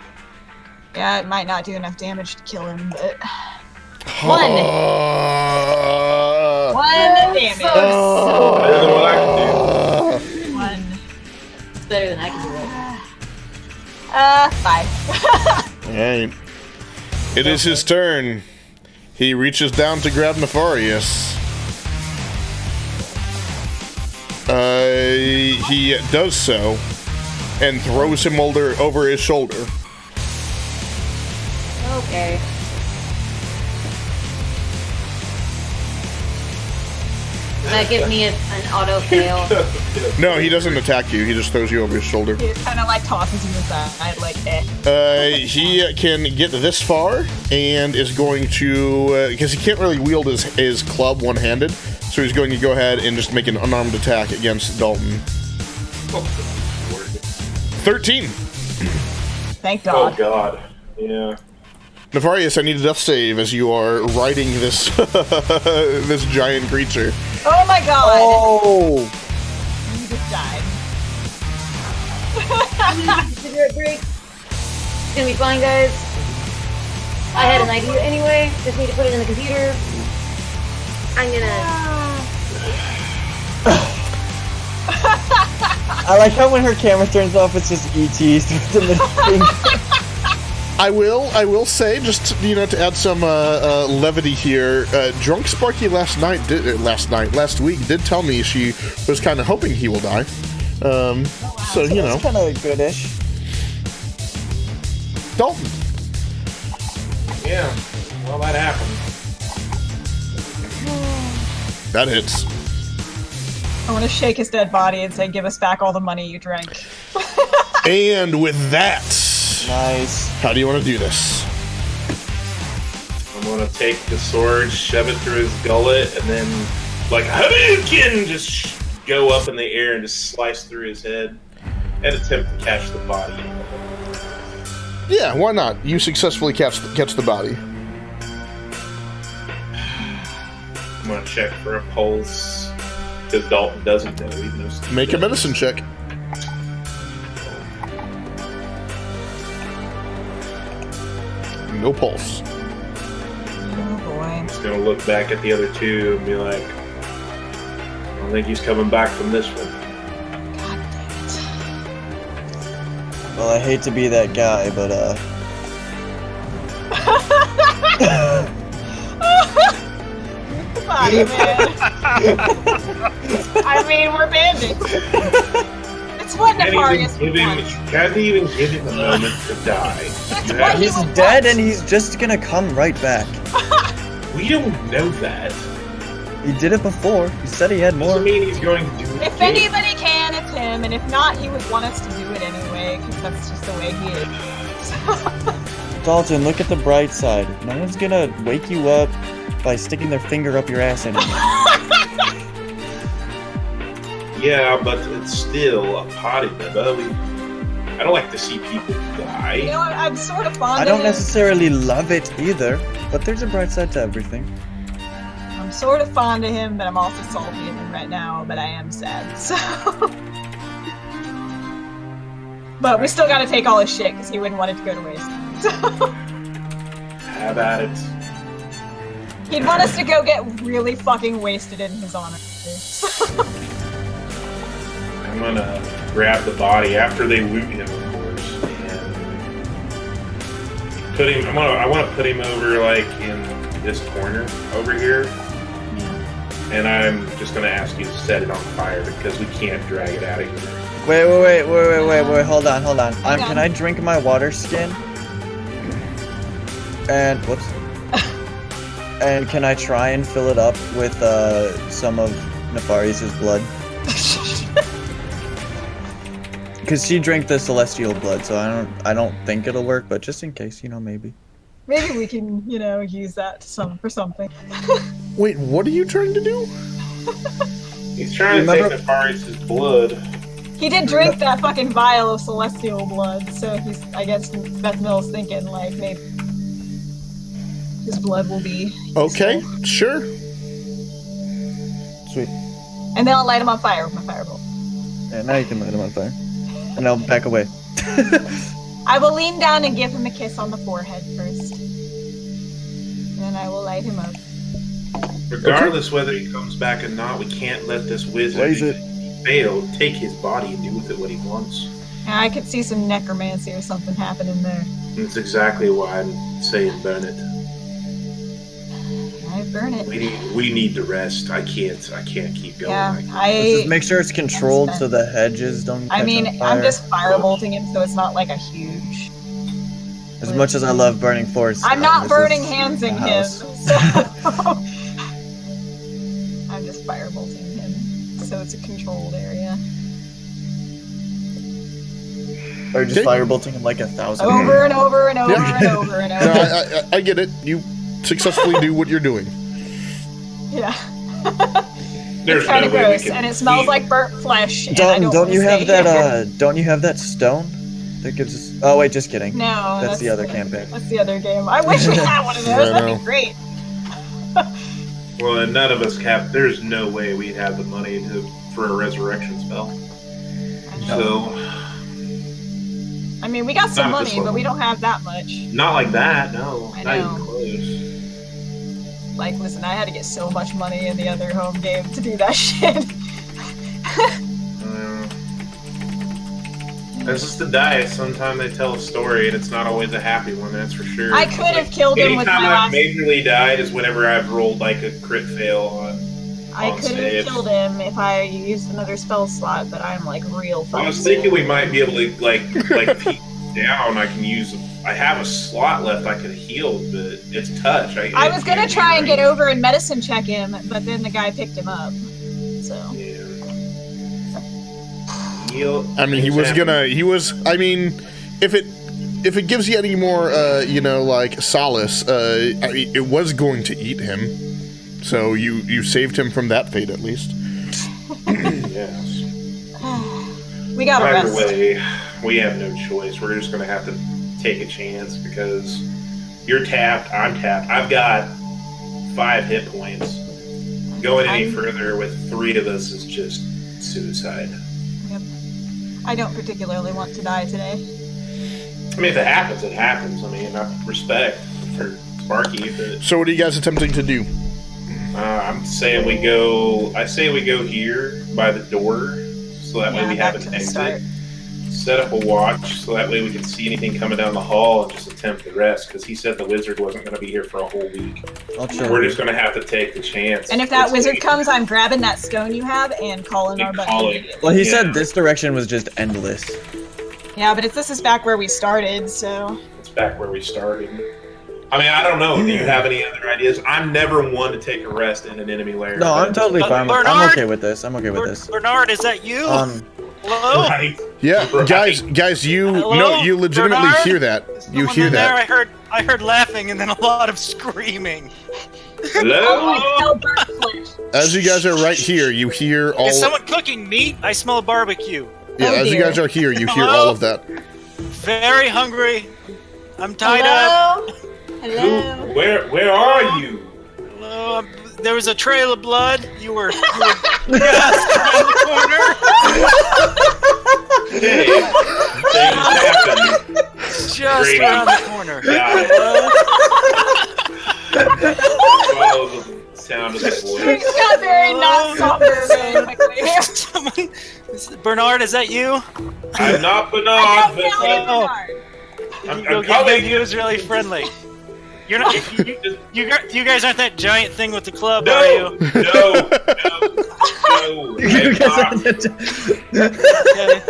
Yeah, it might not do enough damage to kill him, but One. one damage. Better than what I can One. It's better than I can do it. 5. Alright. It is his turn. He reaches down to grab Nefarious. He does so and throws him over his shoulder. Okay. That give me an auto fail. do. No, he doesn't attack you. He just throws you over his shoulder. He kind of like tosses him aside, like eh. He can get this far and is going to, because he can't really wield his club one-handed, so he's going to go ahead and just make an unarmed attack against Dalton. 13. Thank Oh God. God. Yeah. Nefarious, I need a death save as you are riding this this giant creature. Oh my God. Oh! You just died. Cigarette break. It's gonna be fine, guys. I had an idea anyway. Just need to put it in the computer. I'm gonna. I like how when her camera turns off, it's just ET through the middle finger. I will say, just to add some levity here. Drunk Sparky last week did tell me she was kind of hoping he will die. So It's kind of goodish. Dalton. Yeah. Well, that happened. That hits. I want to shake his dead body and say, give us back all the money you drank. And with that, Nice. how do you want to do this? I'm gonna take the sword, shove it through his gullet, and then, like, Hadouken, just go up in the air and just slice through his head and attempt to catch the body. Yeah, why not? You successfully catch the body. I'm gonna check for a pulse, because Dalton doesn't know. He knows. Make a medicine check. No pulse. Oh boy. I'm just gonna look back at the other two and be like, I don't think he's coming back from this one. God damn it. Well, I hate to be that guy, but Body, man. I mean, we're bandits. It's what Nefarious would want. Can't even give him a moment to die. You what have- he he's would dead want. and he's just gonna come right back. we don't know that. He did it before. He said he had more. Doesn't mean he's going to do it. If again. anybody can, it's him, and if not, he would want us to do it anyway, because that's just the way he is. Dalton, look at the bright side. No one's gonna wake you up by sticking their finger up your ass anymore. Yeah, but it's still a potty member. I don't like to see people die. You know, I'm sort of fond I of don't him. necessarily love it either, but there's a bright side to everything. I'm sort of fond of him, but I'm also salty at him right now, but I am sad, so... But we still gotta take all his shit, because he wouldn't want it to go to waste. Have at it. He'd want us to go get really fucking wasted in his honor. I'm gonna grab the body after they loot him, of course, and put him. I want to put him over like in this corner over here, and I'm just gonna ask you to set it on fire because we can't drag it out of here. Wait, hold on. Can I drink my water skin? And, whoops. And can I try and fill it up with some of Nefarious' blood? Because she drank the celestial blood, so I don't think it'll work, but just in case, maybe. Maybe we can, use that for something. Wait, what are you trying to do? He's trying to take Nefarious' blood. He did drink that fucking vial of celestial blood, so I guess Beth Mill's thinking, like, maybe his blood will be Okay, useful. sure. Sweet. And then I'll light him on fire with my fireball. Yeah, now you can light him on fire. And I'll back away. I will lean down and give him a kiss on the forehead first. And then I will light him up. Regardless whether he comes back or not, we can't let this wizard Raise it. fail take his body and do with it what he wants. And I could see some necromancy or something happening there. That's exactly why I'm saying burn it. I burn it. We need to rest. I can't keep going. Yeah, Just make sure it's controlled so the hedges don't catch I mean, on fire. I'm just firebolting him, so it's not like a huge... As much as I love burning forests, I'm not this burning is handsing a him, house. so... I'm just firebolting him, so it's a controlled area. Or just Okay. firebolting him like 1,000. Over and over and over Yeah. and over and No, over. I get it. You successfully do what you're doing. Yeah. There's It's kind of no way we gross, can and it smells eat. like burnt flesh. And I Dalton, don't don't wanna you have stay that? here. Don't you have that stone that gives us? Oh wait, just kidding. No, That's the other campaign. That's the other game. I wish we had one of those. I That'd know. be great. Well, and none of us have. There's no way we'd have the money for a resurrection spell. So, I mean, we got some Not at this money, but level. we don't have that much. not like that. No, I not even know. close. Like, listen, I had to get so much money in the other home game to do that shit. This is the dice. Sometimes they tell a story, and it's not always a happy one. That's for sure. I could have killed him with my Anytime I've last... majorly died is whenever I've rolled like a crit fail on. I on could have save. killed him if I used another spell slot, but I'm like real I fucking was thinking we slow. might be able to like peek down. I can use I have a slot left I could have healed, but it's touch. I was gonna try and get over and medicine check him, but then the guy picked him up. So. Yeah. Heal. I mean, I mean, if it gives you any more, like solace, it was going to eat him. So you saved him from that fate at least. Yes. We gotta Either rest. way, we have no choice. We're just gonna have to take a chance because you're tapped, I'm tapped. I've got 5 hit points. Going any further with 3 of us is just suicide. Yep. I don't particularly want to die today. I mean, if it happens, it happens. I mean, I have respect for Sparky, but So what are you guys attempting to do? I'm saying we go. I say we go here by the door, so that way we have an exit. Set up a watch, so that way we can see anything coming down the hall and just attempt the rest. Because he said the wizard wasn't going to be here for a whole week. We're just going to have to take the chance. And if that wizard comes, I'm grabbing that stone you have and calling our buddy. Well, he said this direction was just endless. Yeah, but this is back where we started, so. It's back where we started. I mean, I don't know. Do you have any other ideas? I'm never one to take a rest in an enemy lair. No, I'm totally fine. Bernard? I'm okay with this. I'm okay with this. Bernard, is that you? Hello? Right. Yeah, Right. guys, you Hello? you legitimately Bernard? hear that. You Someone hear in that. there? I heard laughing and then a lot of screaming. Hello? As you guys are right here, you hear all. Is someone cooking meat? I smell barbecue. Yeah, as you dear. guys are here, you hear Hello? all of that. Very hungry. I'm tied up. Hello? Who? Where are you? Hello. There was a trail of blood. You were just around the corner. Hey, things happen. Just Great. around the corner. Got it. Hello? Follow the sound of the voice. He's got very not somber very quickly. Someone, Bernard, is that you? I'm not Bernard, I but don't know I'm Go get calling him. you. He was really friendly. You're not. You guys aren't that giant thing with the club, are No, you? no. You guys are Okay.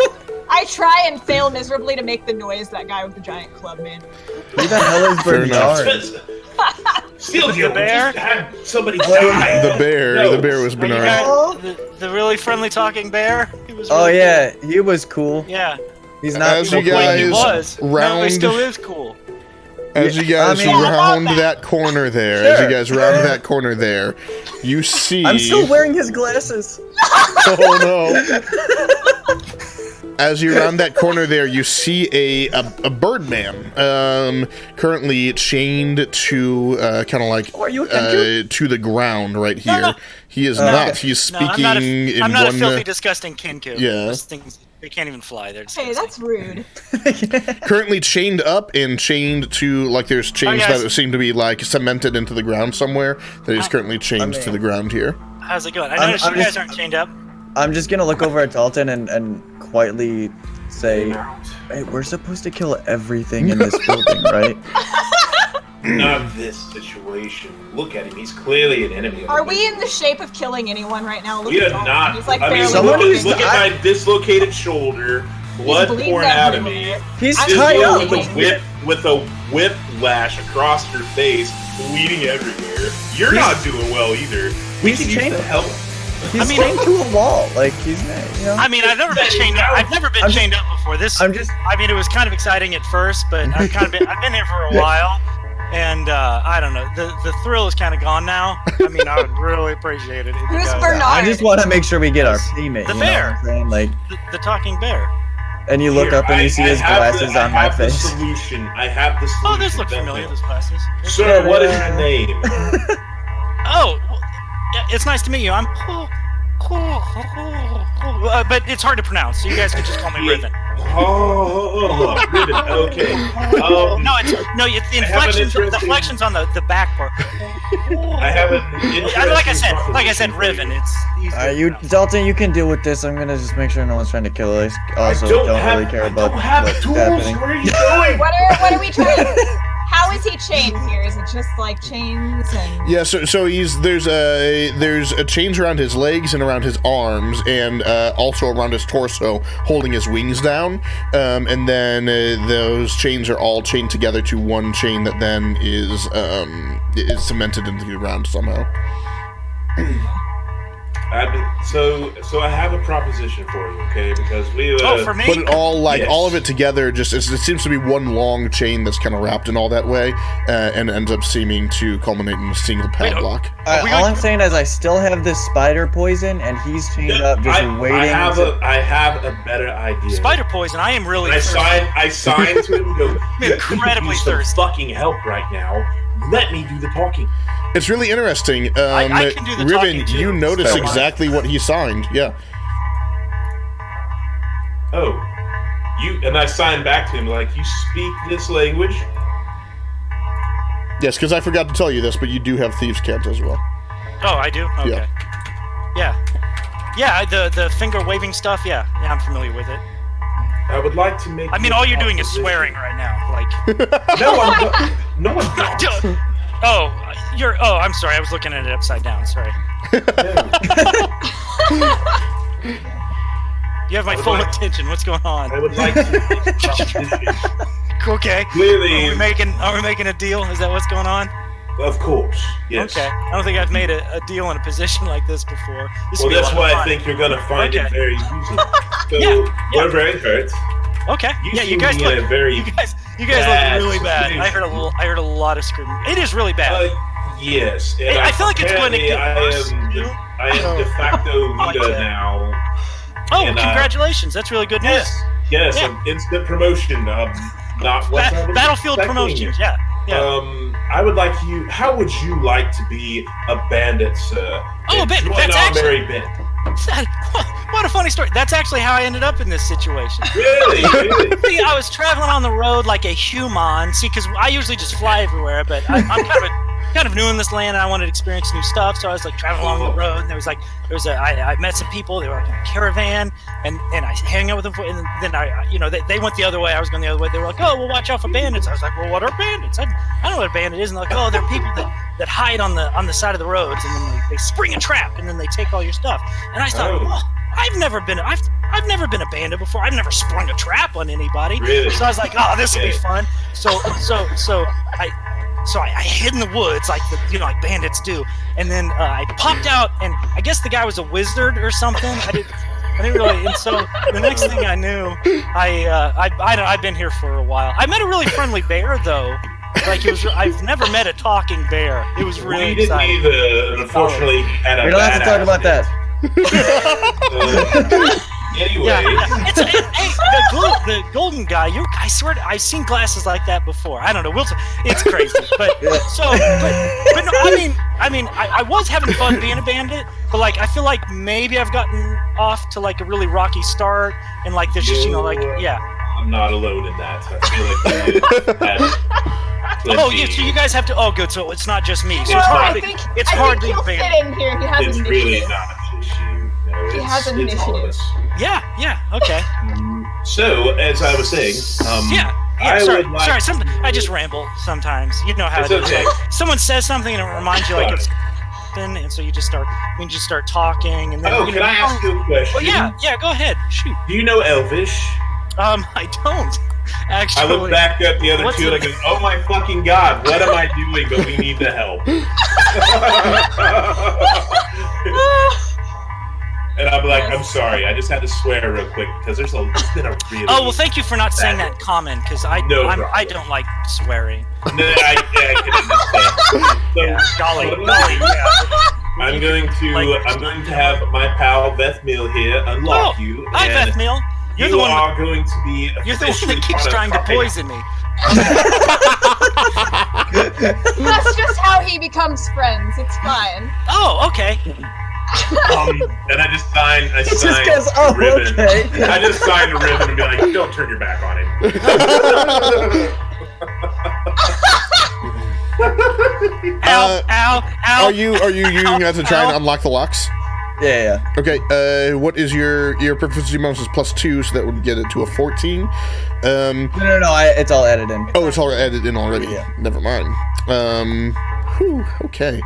I try and fail miserably to make the noise that guy with the giant club made. Who the hell is Fair enough. Bernard? Sylvia, The bear? we just had somebody die. The bear was Oh, you Bernard. got the really friendly talking bear. He was Oh really yeah, he was cool. cool. Yeah. He's not. As so you cool. Well, he guys was. No, round- he still is cool. As you guys I mean- round that corner there, as you guys round that corner there, you see. I'm still wearing his glasses. Oh no! As you round that corner there, you see a birdman, currently chained to kind of like Oh, are you a kenku? to the ground right here. no. He is Okay. not. He's No, speaking in I'm not one. a filthy, disgusting kinku. yeah. Those things, they can't even fly. They're Hey, disgusting. that's rude. Currently chained up and chained to like there's chains guys. that seem to be like cemented into the ground somewhere. That he's currently chained to the ground here. How's it going? I I'm- noticed I'm you guys just- aren't chained up. I'm just gonna look over at Dalton and quietly say, "Hey, we're supposed to kill everything in this building, right?" Not this situation. Look at him. He's clearly an enemy. Are we in the shape of killing anyone right now? Look We at are Dalton. not. He's like I mean, barely someone look, who's look at my dislocated shoulder, blood bleeding pouring out of me. everywhere. He's I'm tied This up. girl with a whip lash across her face, bleeding everywhere. You're not doing well either. We He's can use chained- the help. He's I mean- chained to a wall. Like he's, you know. I mean, I've never been chained up. I've never been I'm chained up before. This. I'm just. I mean, it was kind of exciting at first, but I've been here for a while, and I don't know. The thrill is kind of gone now. I mean, I would really appreciate it. If you Who's guys- Bernard? I just want to make sure we get our payment. The you know bear. what I'm saying? Like, The talking bear. and you look Here, up and you see his have glasses the, on my I have the face. solution. I have the solution. Oh, this looks familiar. Those glasses. Sir, what is your name? Oh, well, yeah, it's nice to meet you. I'm. But it's hard to pronounce, so you guys can just call me Riven. Oh, Riven. Okay. No, it's the inflections. The interesting- inflections on the back part. I have an Like I said, proposition for Riven. It's easy. Alright, you, Dalton, you can deal with this. I'm gonna just make sure no one's trying to kill us. Also, don't really care about what's happening. Where are you going? What are we trying? How how is he chained here? Is it just like chains and? Yeah, so there's a chains around his legs and around his arms, and also around his torso, holding his wings down. And then those chains are all chained together to one chain that then is cemented into the ground somehow. So I have a proposition for you, okay? Because we for me? Put it all Yes. all of it together. Just it seems to be one long chain that's kind of wrapped in all that way, and ends up seeming to culminate in a single padlock. All I'm saying is I still have this spider poison, and he's chained up, just waiting. I have a better idea. Spider poison. I am really. I signed to him and go. I'm incredibly "You need some thirsty. fucking help right now. Let me do the talking." It's really interesting. I can do the Riven, talking, too. you notice So- exactly what he signed. Yeah. Oh, and I signed back to him like, "You speak this language?" Yes, because I forgot to tell you this, but you do have thieves' cant as well. Oh, I do. Okay. Yeah. Yeah. The finger waving stuff. Yeah. Yeah. I'm familiar with it. I would like to make. I mean, all you're doing is swearing right now. Like. No, I'm not. Oh, I'm sorry. I was looking at it upside down. Sorry. You have my full attention. What's going on? I would like to make a proposition. Okay. Clearly, Are we making a deal? Is that what's going on? of course, yes. Okay. I don't think I've made a deal in a position like this before. This Well, would be a that's lot of why I fun. think you're gonna find Okay. it very easy. So, Yeah. whatever it hurts. Okay. Yeah, you guys seem look. in a very You guys bad look really bad. situation. I heard a lot of screaming. It is really bad. Yes. And I feel like it's going to get worse. I am de facto leader now. Oh, and, congratulations! That's really good news. Yes, Yeah. an instant promotion. Not what I was Battlefield expecting. promotions. Yeah. Yeah. I would like you. How would you like to be a bandit, sir? Oh, a bandit. Join That's our actually- merry band. What a funny story. That's actually how I ended up in this situation. Really? Really? See, I was traveling on the road like a human. See, because I usually just fly everywhere, but I'm kind of new in this land, and I wanted to experience new stuff. So I was like traveling along the road, and I met some people. They were like in a caravan, and I hang out with them. And then they went the other way. I was going the other way. They were like, "Oh, well, watch out for bandits." I was like, "Well, what are bandits?" I don't know what a bandit is. And they're like, "Oh, they're people that hide on the side of the roads, and then they spring a trap, and then they take all your stuff." And I thought, Oh. well, I've never been a bandit before. I've never sprung a trap on anybody. Really? So I was like, "Oh, this will be Yeah. fun." So I hid in the woods like like bandits do, and then I popped out, and I guess the guy was a wizard or something. I didn't really. And so the next thing I knew, I've been here for a while. I met a really friendly bear though. Like I've never met a talking bear. It was really We didn't exciting. either, and unfortunately, had a We don't have to bad talk about that. Anyway, Yeah, the golden guy. I swear, I've seen glasses like that before. I don't know. It's crazy, but no. I mean, I was having fun being a bandit, but like, I feel like maybe I've gotten off to like a really rocky start, and like there's just I'm not alone in that. I feel like we had plenty. Oh yeah, so you guys have to. Oh, good. So it's not just me. So No, it's hard. I think being he'll a bandit. fit in here. He has It's an really initiative. not an issue. No, He has an it's all of initiative. us. Yeah. Okay. So, as I was saying, Yeah. I Sorry. would like Sorry. I just ramble sometimes. You know how It's it is. okay. Someone says something and it reminds you like it's and so you just start talking and then. Oh, you can know, I ask you a question? Oh yeah. Go ahead. Shoot. Do you know Elvish? I don't actually. I look back at the other What's two and I it- go, "Oh my fucking god, what am I doing? But we need the help." And I'm like, "I'm sorry, I just had to swear real quick because it's been a really." Oh well, thank you for not saying bad- that in common because I problem. don't like swearing. No, I can understand. So, Yeah, golly, what golly, yeah. I'm going to have my pal Beth Mill here unlock Oh, you. Hi, and Beth Mill. You're you the one. are going to be. You're the one officially that keeps part of trying to our- poison me. That's just how he becomes friends. It's fine. Oh, okay. And I just sign. I He just sign goes, "Oh, ribbon. okay." I just signed a ribbon and be like, "Don't turn your back on him." Ow! Ow! Ow! Are you using that to try and unlock the locks? Yeah. Okay, what is your proficiency bonus is +2, so that would get it to a 14. No. It's all edited in. Oh, it's all added in already. Yeah. Never mind. Okay.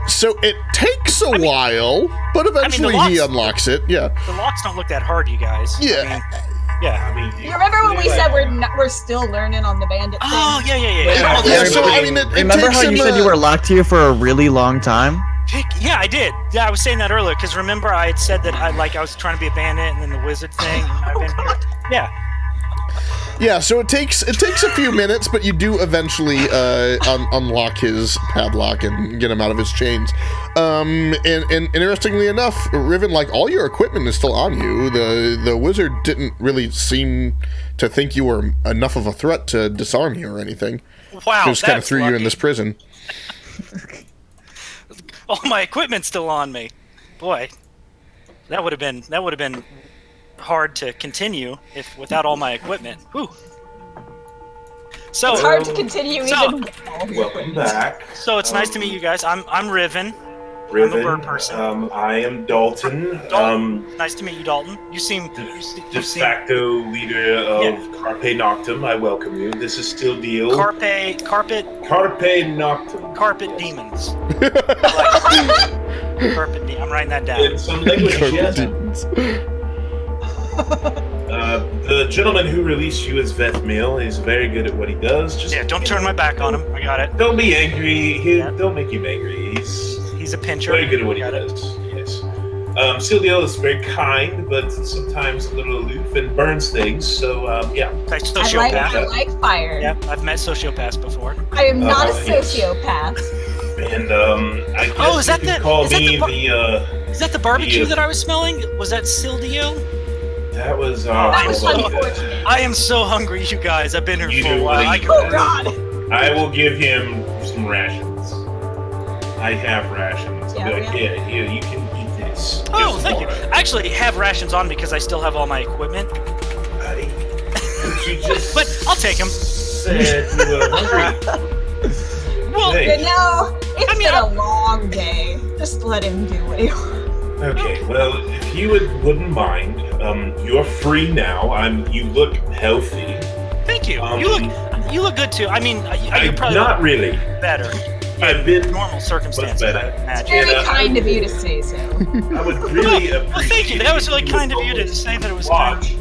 So it takes a while, but eventually he unlocks it. Yeah. The locks don't look that hard, you guys. Yeah. I mean, yeah. I mean, You remember when we said we're still learning on the bandit thing? Oh, yeah. Yeah, so I mean, it Remember takes how him, you said you were locked here for a really long time? Yeah, I did. Yeah, I was saying that earlier because remember I had said that I was trying to be a bandit and then the wizard thing. And I've been here. Yeah. Yeah, so it takes a few minutes, but you do eventually unlock his padlock and get him out of his chains. And interestingly enough, Riven, like all your equipment is still on you. The wizard didn't really seem to think you were enough of a threat to disarm you or anything. Wow. Just kind of that's threw you in lucky. this prison. All my equipment's still on me. Boy, that would have been hard to continue without all my equipment. Whew. So It's hard to continue So- even with all the welcome equipment. back. So it's nice to meet you guys. I'm Riven. Riven. I'm a bird person. I am Dalton. Nice to meet you, Dalton. You seem De facto leader of Carpe Noctem. I welcome you. This is still deal. carpet Noctem. carpet demons. Carpet demons. I'm writing that down. In some languages, yes. The gentleman who released you as Vethmil is very good at what he does. Just Don't turn my back on him. I got it. Don't be angry. Don't make him angry. He's a pincher. Very good at what he Got it. does. Yes. Sildiel is very kind, but sometimes a little aloof and burns things. So yeah. Like I sociopath. like fire. Yep, I've met sociopaths before. I am not a yes. sociopath. And I guess Oh, is that you could the- call is that me the Is that the barbecue Yeah. that I was smelling? Was that Sildio? that was That was hold on. unfortunate. I am so hungry, you guys. I've been here You for a do while. really- Oh God. I will give him some rations. I have rations. Yeah, I'll be like, we yeah, here, you can eat this. Oh, Just thank you. more. I actually have rations on because I still have all my equipment. You just But I'll take them. said you were hungry. Well, Hey. You know, it's I mean, been a long day. Just let him do what he wants. Okay, well, if you wouldn't mind, you're free now. You look healthy. thank you. You look good too. I mean, you're probably not really. better. I've been Normal circumstances, better. I would imagine. Very Yeah, kind of you to say so. I would really appreciate. Well, thank you. That was really if kind of would you to always say that it was kind. watch,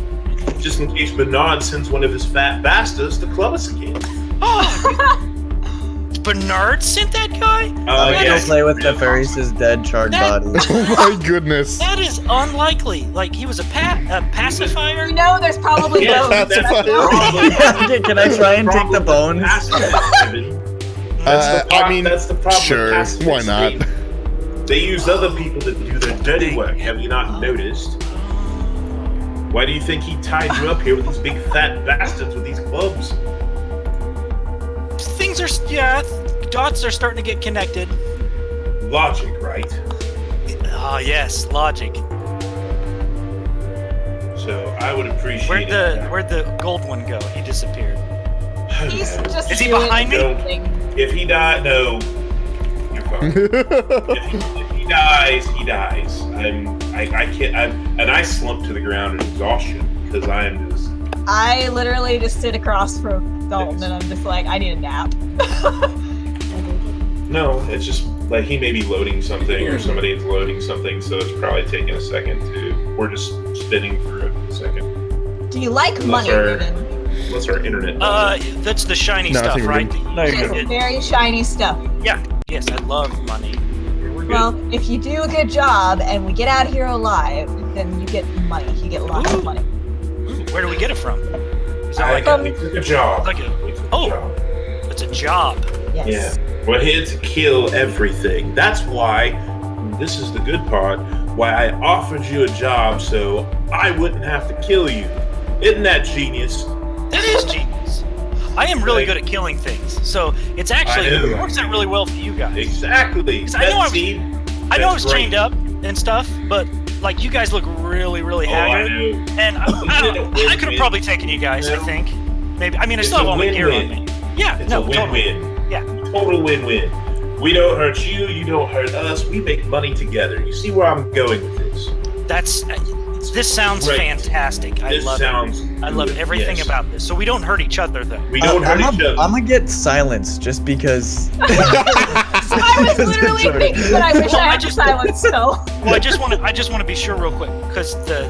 just in case Bernard sends one of his fat bastards to club us again. Oh, Bernard sent that guy? I'm gonna yes. play with the Furries' dead charred That- body. Oh my goodness. That is unlikely. Like he was a pacifier. You know, there's probably Yes, bones. that's that's the fine. problem. Can I try and take the bones? That's I mean, that's the problem. sure, with pacifists. why not? They use other people to do their dirty work. Have you not noticed? Why do you think he tied you up here with these big fat bastards with these clubs? Things are dots are starting to get connected. Logic, right? Oh yes, logic. So I would appreciate Where'd the gold one go? He disappeared. He's just Is he doing behind me? Don't. thing. If he died, no. You're fine. if he dies, he dies. I can't. And I slump to the ground in exhaustion because I am just. I literally just sit across from Dalton and I'm just like, I need a nap. No, it's just like he may be loading something or somebody is loading something, so it's probably taking a second to. We're just spinning for a second. Do you like money, Sir. Ruben? What's our internet? That's the shiny No, I stuff, think we're right? good. No, you're It's very shiny stuff. Yeah. Yes, I love money. We're good. Well, if you do a good job and we get out of here alive, then you get money. You get lots of money. Ooh, where do we get it from? Is that like we took a job. like a- We took a oh. job. it's a job? Yes. Yeah. We're here to kill everything. That's why, this is the good part, why I offered you a job so I wouldn't have to kill you. Isn't that genius? That is genius. I am really Like- good at killing things, so it's actually I know. it works out really well for you guys. Exactly. 'Cause I know I was- See? I know I was That's chained right. up and stuff, but like you guys look really, really Oh, I haggard, know. and I could have probably taken you guys. I No. think maybe. I mean, I It's still have a all my gear on win-win. me. Yeah, It's no, a totally. win-win. Yeah. Total win-win. We don't hurt you. You don't hurt us. We make money together. You see where I'm going with this? This sounds Great. fantastic. I love everything yes. about this. So we don't hurt each other, though. We don't hurt each other. I'm gonna get silence just because. I was literally thinking that I wish I had silence still. Well, I just want to be sure real quick because the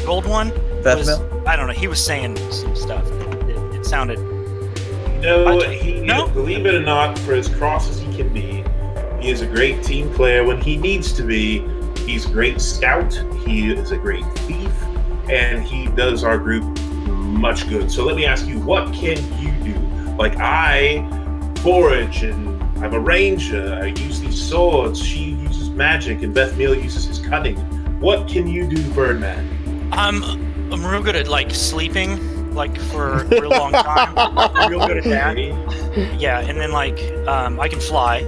gold one was, I don't know. He was saying some stuff. It sounded. No, believe it or not, for as cross as he can be, he is a great team player when he needs to be. He's a great scout, he is a great thief, and he does our group much good. So let me ask you, what can you do? Like, I forage, and I'm a ranger, I use these swords, she uses magic, and Beth Meal uses his cunning. What can you do, Birdman? I'm real good at, like, sleeping, like, for a real long time. I'm real good at that. Yeah, and then, like, I can fly.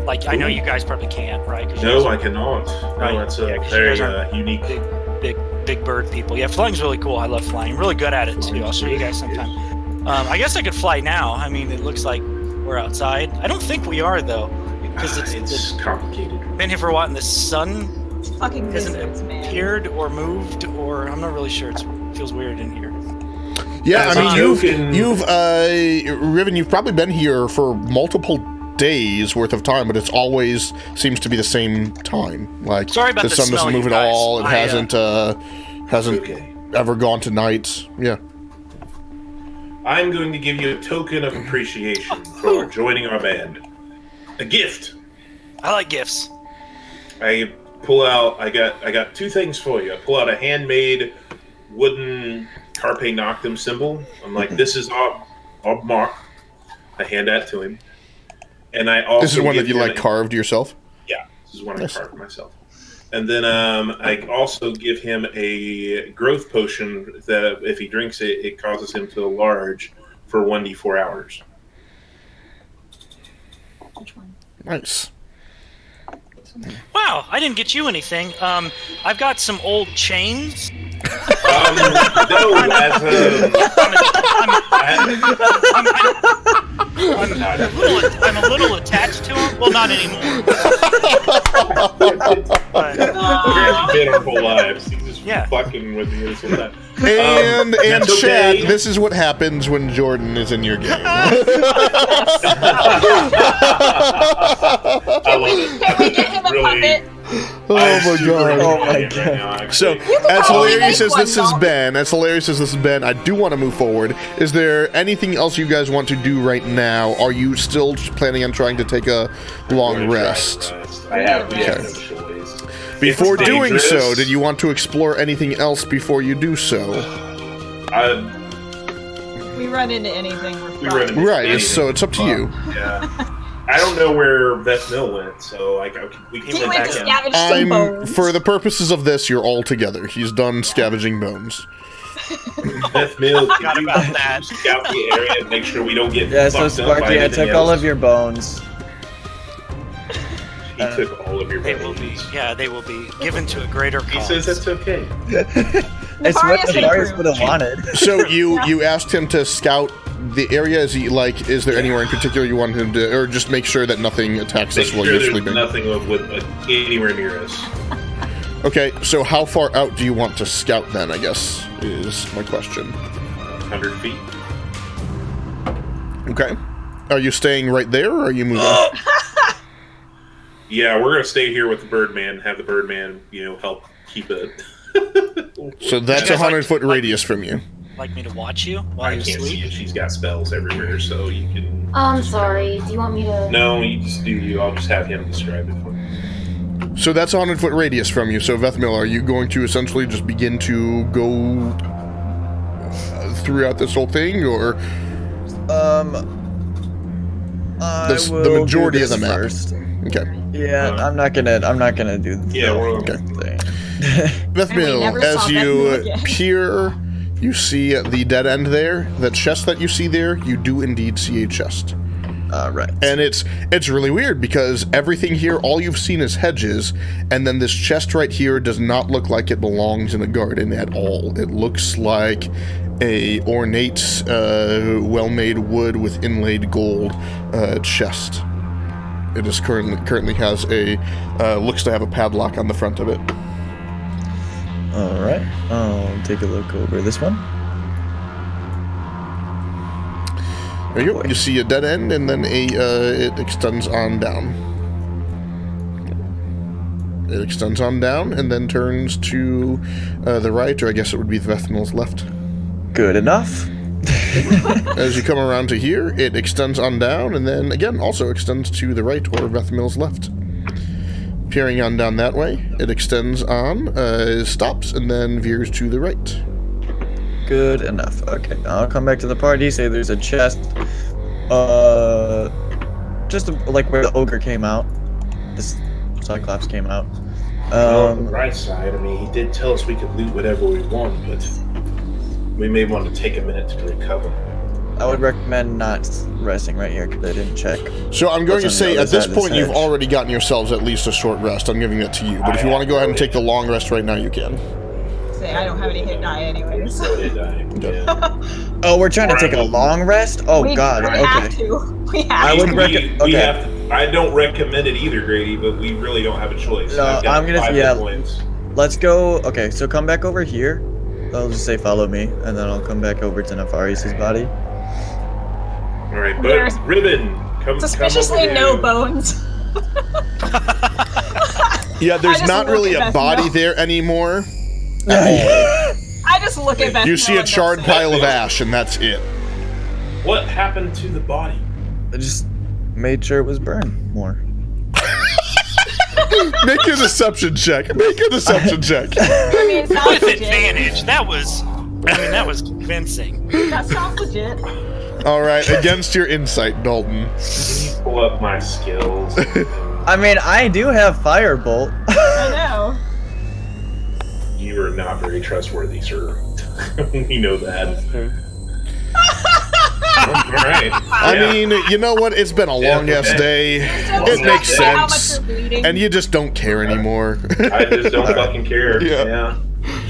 Like, I know you guys probably can't, right? No, I cannot. Right. No, that's a Yeah, very unique. unique. Big bird people. Yeah, flying's really cool. I love flying. I'm really good at it, too. I'll show you guys sometime. I guess I could fly now. I mean, it looks like we're outside. I don't think we are, though. Because It's complicated. been here for a while, and the sun It's fucking hasn't wizards, man. appeared or moved, or I'm not really sure. It feels weird in here. Yeah, I mean, Joking. Riven, you've probably been here for multiple days worth of time, but it's always seems to be the same time. Like, Sorry about the the sun smell, doesn't move you at guys. all. It hasn't Okay. ever gone to night. Yeah. I'm going to give you a token of appreciation for joining our band. A gift. I like gifts. I got two things for you. I pull out a handmade wooden Carpe Noctem symbol. I'm like, this is our mark. I hand that to him. And I also This is one that give you him like carved yourself. Yeah, this is one Nice. I carved myself. And then I also give him a growth potion that if he drinks it, it causes him to enlarge for 1d4 hours. Which one? Nice. Wow, I didn't get you anything. I've got some old chains. No, as I'm a little attached to them. Well, not anymore. But, been our whole lives. He's just Yeah. fucking with me this whole time. And that's Chad, okay. this is what happens when Jordan is in your game. I love it. Can we get him a puppet? Oh my god. Oh my god. So, as hilarious as this has been, I do want to move forward. Is there anything else you guys want to do right now? Are you still planning on trying to take a long rest? I have no Okay. choice. Before It's doing so, dangerous. did you want to explore anything else before you do so? We run into anything. We run into Right, anything. so it's up to you. Yeah. I don't know where Beth Mill went, so we can He head went back to in. scavenge some bones. For the purposes of this, you're all together. He's done scavenging bones. Beth Mill, Forgot can you about that. scout the area and make sure we don't get Yeah, so fucked up by Sparky, I anything took all else? of your bones. He took all of your They will be. bones. Yeah, they will be given to a greater He cause. says that's okay. It's what Nefarious Nefarious approved. would have wanted. So you asked him to scout the area. Is there anywhere in particular you want him to, or just make sure that nothing attacks Make us while sure you're there's sleeping? nothing with anywhere near us. Okay, so how far out do you want to scout then, I guess, is my question. 100 feet. Okay. Are you staying right there, or are you moving? Yeah, we're gonna stay here with the Birdman. Have the Birdman, help keep it. So that's You a guys 100-foot radius from you. Like me to watch you while I you can't see sleep? it. She's got spells everywhere, so you can. I'm sorry. Do you want me to? No, you just do you. I'll just have him describe it for me. So that's a 100-foot radius from you. So Vethmil, are you going to essentially just begin to go throughout this whole thing, or I will the majority do of the this map? first. Okay. Yeah, I'm not gonna do the Yeah, we're Okay. thing. Vethmil, never as saw you Vethmil again. peer, you see the dead end there. The chest that you see there, you do indeed see a chest. Right. And it's really weird because everything here, all you've seen is hedges, and then this chest right here does not look like it belongs in a garden at all. It looks like a ornate, well-made wood with inlaid gold chest. It is currently has a looks to have a padlock on the front of it. All right. I'll take a look over this one. There you go. You see a dead end, and then it extends on down. It extends on down, and then turns to the right, or I guess it would be Vethnil's left. Good enough. As you come around to here, it extends on down, and then again also extends to the right, or Vethnil's left. Peering on down that way, it extends on, stops, and then veers to the right. Good enough. Okay, I'll come back to the party. Say there's a chest, just like where the ogre came out. This Cyclops came out. On the right side, I mean, he did tell us we could loot whatever we want, but we may want to take a minute to recover. I would recommend not resting right here because I didn't check. So I'm going to What's on the say, other at this side of this point, you've hedge? already gotten yourselves at least a short rest. I'm giving that to you. But if you want to go ahead and take the long rest right now, you can. Say, I don't have any hit die anyways. So did I. Yeah. Oh, we're trying to take a long rest? Oh, We God. have Okay. to. We have I to. would We have to, I don't recommend it either, Grady, but we really don't have a choice. No, I've got I'm gonna- 5 yeah. points. Let's go. Okay, so come back over here. I'll just say follow me, and then I'll come back over to Nefaris' body. All right, but There's Ribbon, come Suspiciously over no here. bones. Yeah, there's just not look really at a Beth body now. there anymore. I just look at Beth. You see a charred pile of ash, and that's it. What happened to the body? I just made sure it was burned more. Make a deception check. Make a deception check. I mean, it sounds With legit. advantage. That was convincing. That sounds legit. All right, against your insight, Dalton. Can you pull up my skills? I mean, I do have Firebolt. I know. You are not very trustworthy, sir. We know that. All right. I mean, you know what? It's been a long ass day. It makes How much sense. you're bleeding. And you just don't care anymore. I just don't fucking care. Yeah. Yeah.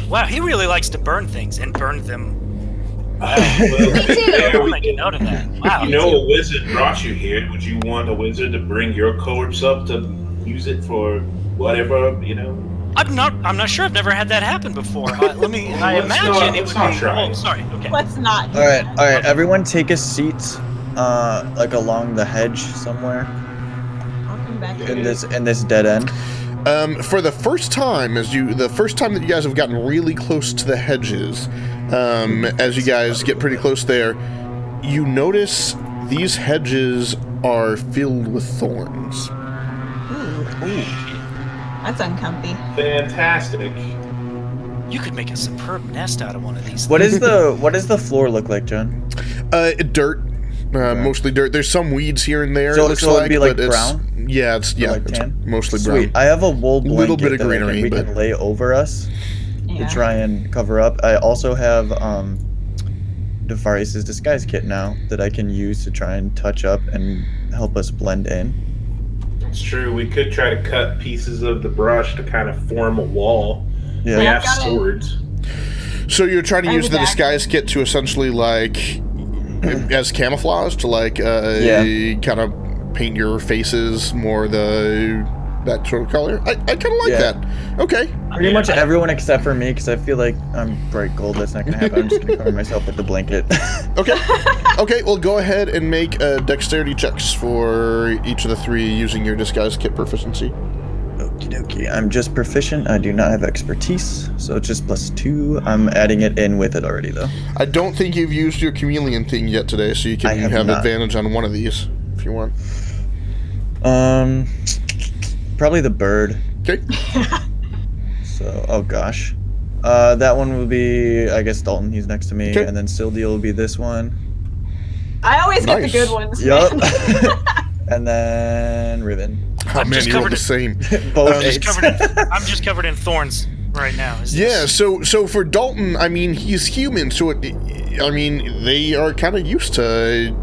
Wow, he really likes to burn things and burn them. Well, yeah, I'll we- make a note of that. Wow. you know a wizard brought you here. Would you want a wizard to bring your corpse up to use it for whatever, you know? I'm not sure. I've never had that happen before. I Let's imagine not- it let's would not be. try. Oh, sorry. Okay. Let's not. do All right, that. all right. Everyone, take a seat, like along the hedge somewhere I'll come back. in this dead end. For the first time, that you guys have gotten really close to the hedges, as you guys get pretty close there, you notice these hedges are filled with thorns. That's uncomfy. Fantastic. You could make a superb nest out of one of these. What does the floor look like, John? Dirt. Mostly dirt. There's some weeds here and there. So- it looks so it'd like, be like but brown? Yeah, it's like it's tan? mostly Sweet. brown. I have a wool blanket Little bit of that greenery, we but- can lay over us Yeah. to try and cover up. I also have Nefaris' disguise kit now that I can use to try and touch up and help us blend in. It's true. We could try to cut pieces of the brush to kind of form a wall. Yeah. We Yeah. have Got it. swords. So you're trying to I use have the a disguise kit to essentially like as camouflage to like Yeah. kind of paint your faces more that sort of color. I kind of like Yeah. that. Okay. Pretty much everyone except for me, because I feel like I'm bright gold. That's not gonna happen. I'm just gonna cover myself with the blanket. Okay. Okay, well go ahead and make dexterity checks for each of the three using your disguise kit proficiency. Okie dokie. I'm just proficient. I do not have expertise, so it's just +2. I'm adding it in with it already, though. I don't think you've used your chameleon thing yet today, so you can I have have not. advantage on one of these if you want. Probably the bird. Okay. So, oh gosh. That one will be, I guess, Dalton. He's next to me, Okay. and then Sildeal will be this one. I always get the Nice. good ones. Yup. man. And then Riven. Oh I'm man, just you rolled covered the in- same. Both Um, eights. I'm just covered in thorns right now. Is Yeah, this- so for Dalton, I mean, he's human, so they are kind of used to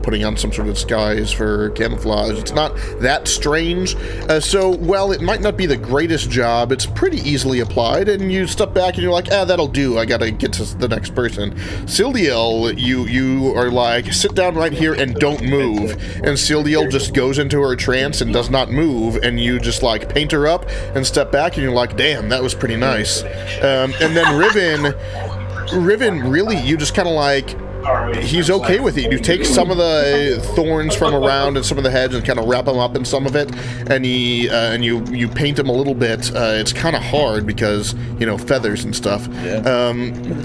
putting on some sort of disguise for camouflage. It's not that strange. So, while it might not be the greatest job, it's pretty easily applied, and you step back and you're like, that'll do. I gotta get to the next person. Sildiel, you are like, sit down right here and don't move. And Sildiel just goes into her trance and does not move, and you just like paint her up and step back, and you're like, damn, that was pretty nice. And then Riven, really, you just kind of like, he's okay with it. You take some of the thorns from around and some of the heads and kind of wrap them up in some of it, and you paint them a little bit. It's kind of hard because feathers and stuff. Yeah.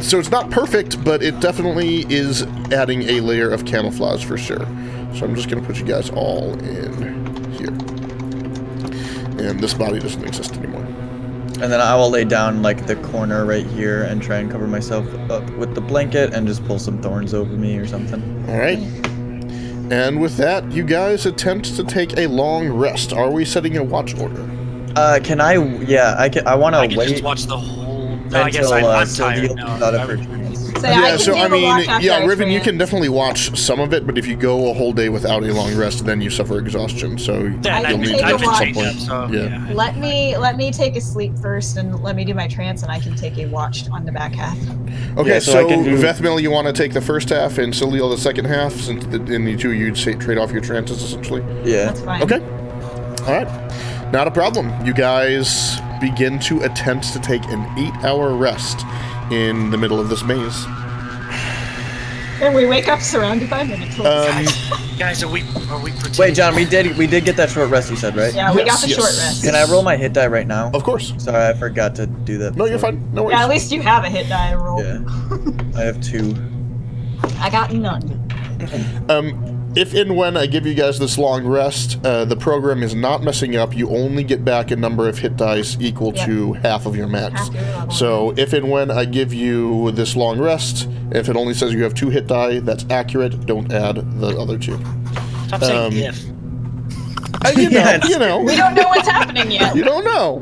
So it's not perfect, but it definitely is adding a layer of camouflage for sure. So I'm just gonna put you guys all in here, and this body doesn't exist anymore. And then I will lay down like the corner right here and try and cover myself up with the blanket and just pull some thorns over me or something. All right. And with that, you guys attempt to take a long rest. Are we setting a watch order? Can I? Yeah, I want I to can wait just watch the whole. No, I guess until I'm Sylvia tired now. comes out of her trance. So I can so do I the watch mean, after yeah, I Riven, you trance. can definitely watch some of it, but if you go a whole day without a long rest, then you suffer exhaustion. So Yeah, you'll can need take to a at some watch. point. change up, so, Yeah. Let me take a sleep first and let me do my trance, and I can take a watch on the back half. Okay, Yeah, so I so can do- Vethmil, you want to take the first half, and Sildiel the second half, since in the two you'd trade off your trances essentially. Yeah. That's fine. Okay. All right. Not a problem. You guys begin to attempt to take an 8-hour rest in the middle of this maze. And we wake up surrounded by minotaurs. Guys, are we pretending? Wait, John, we did get that short rest you said, right? Yeah, we got the yes. short rest. Can I roll my hit die right now? Of course. Sorry, I forgot to do that. No, you're before. fine. No worries. Yeah, at least you have a hit die roll. Yeah. I have 2. I got none. If and when I give you guys this long rest, the program is not messing up. You only get back a number of hit dice equal to half of your max. Half your level. So if and when I give you this long rest, if it only says you have 2 hit die, that's accurate. Don't add the other 2. Stop saying if. You know. We don't know what's happening yet. You don't know.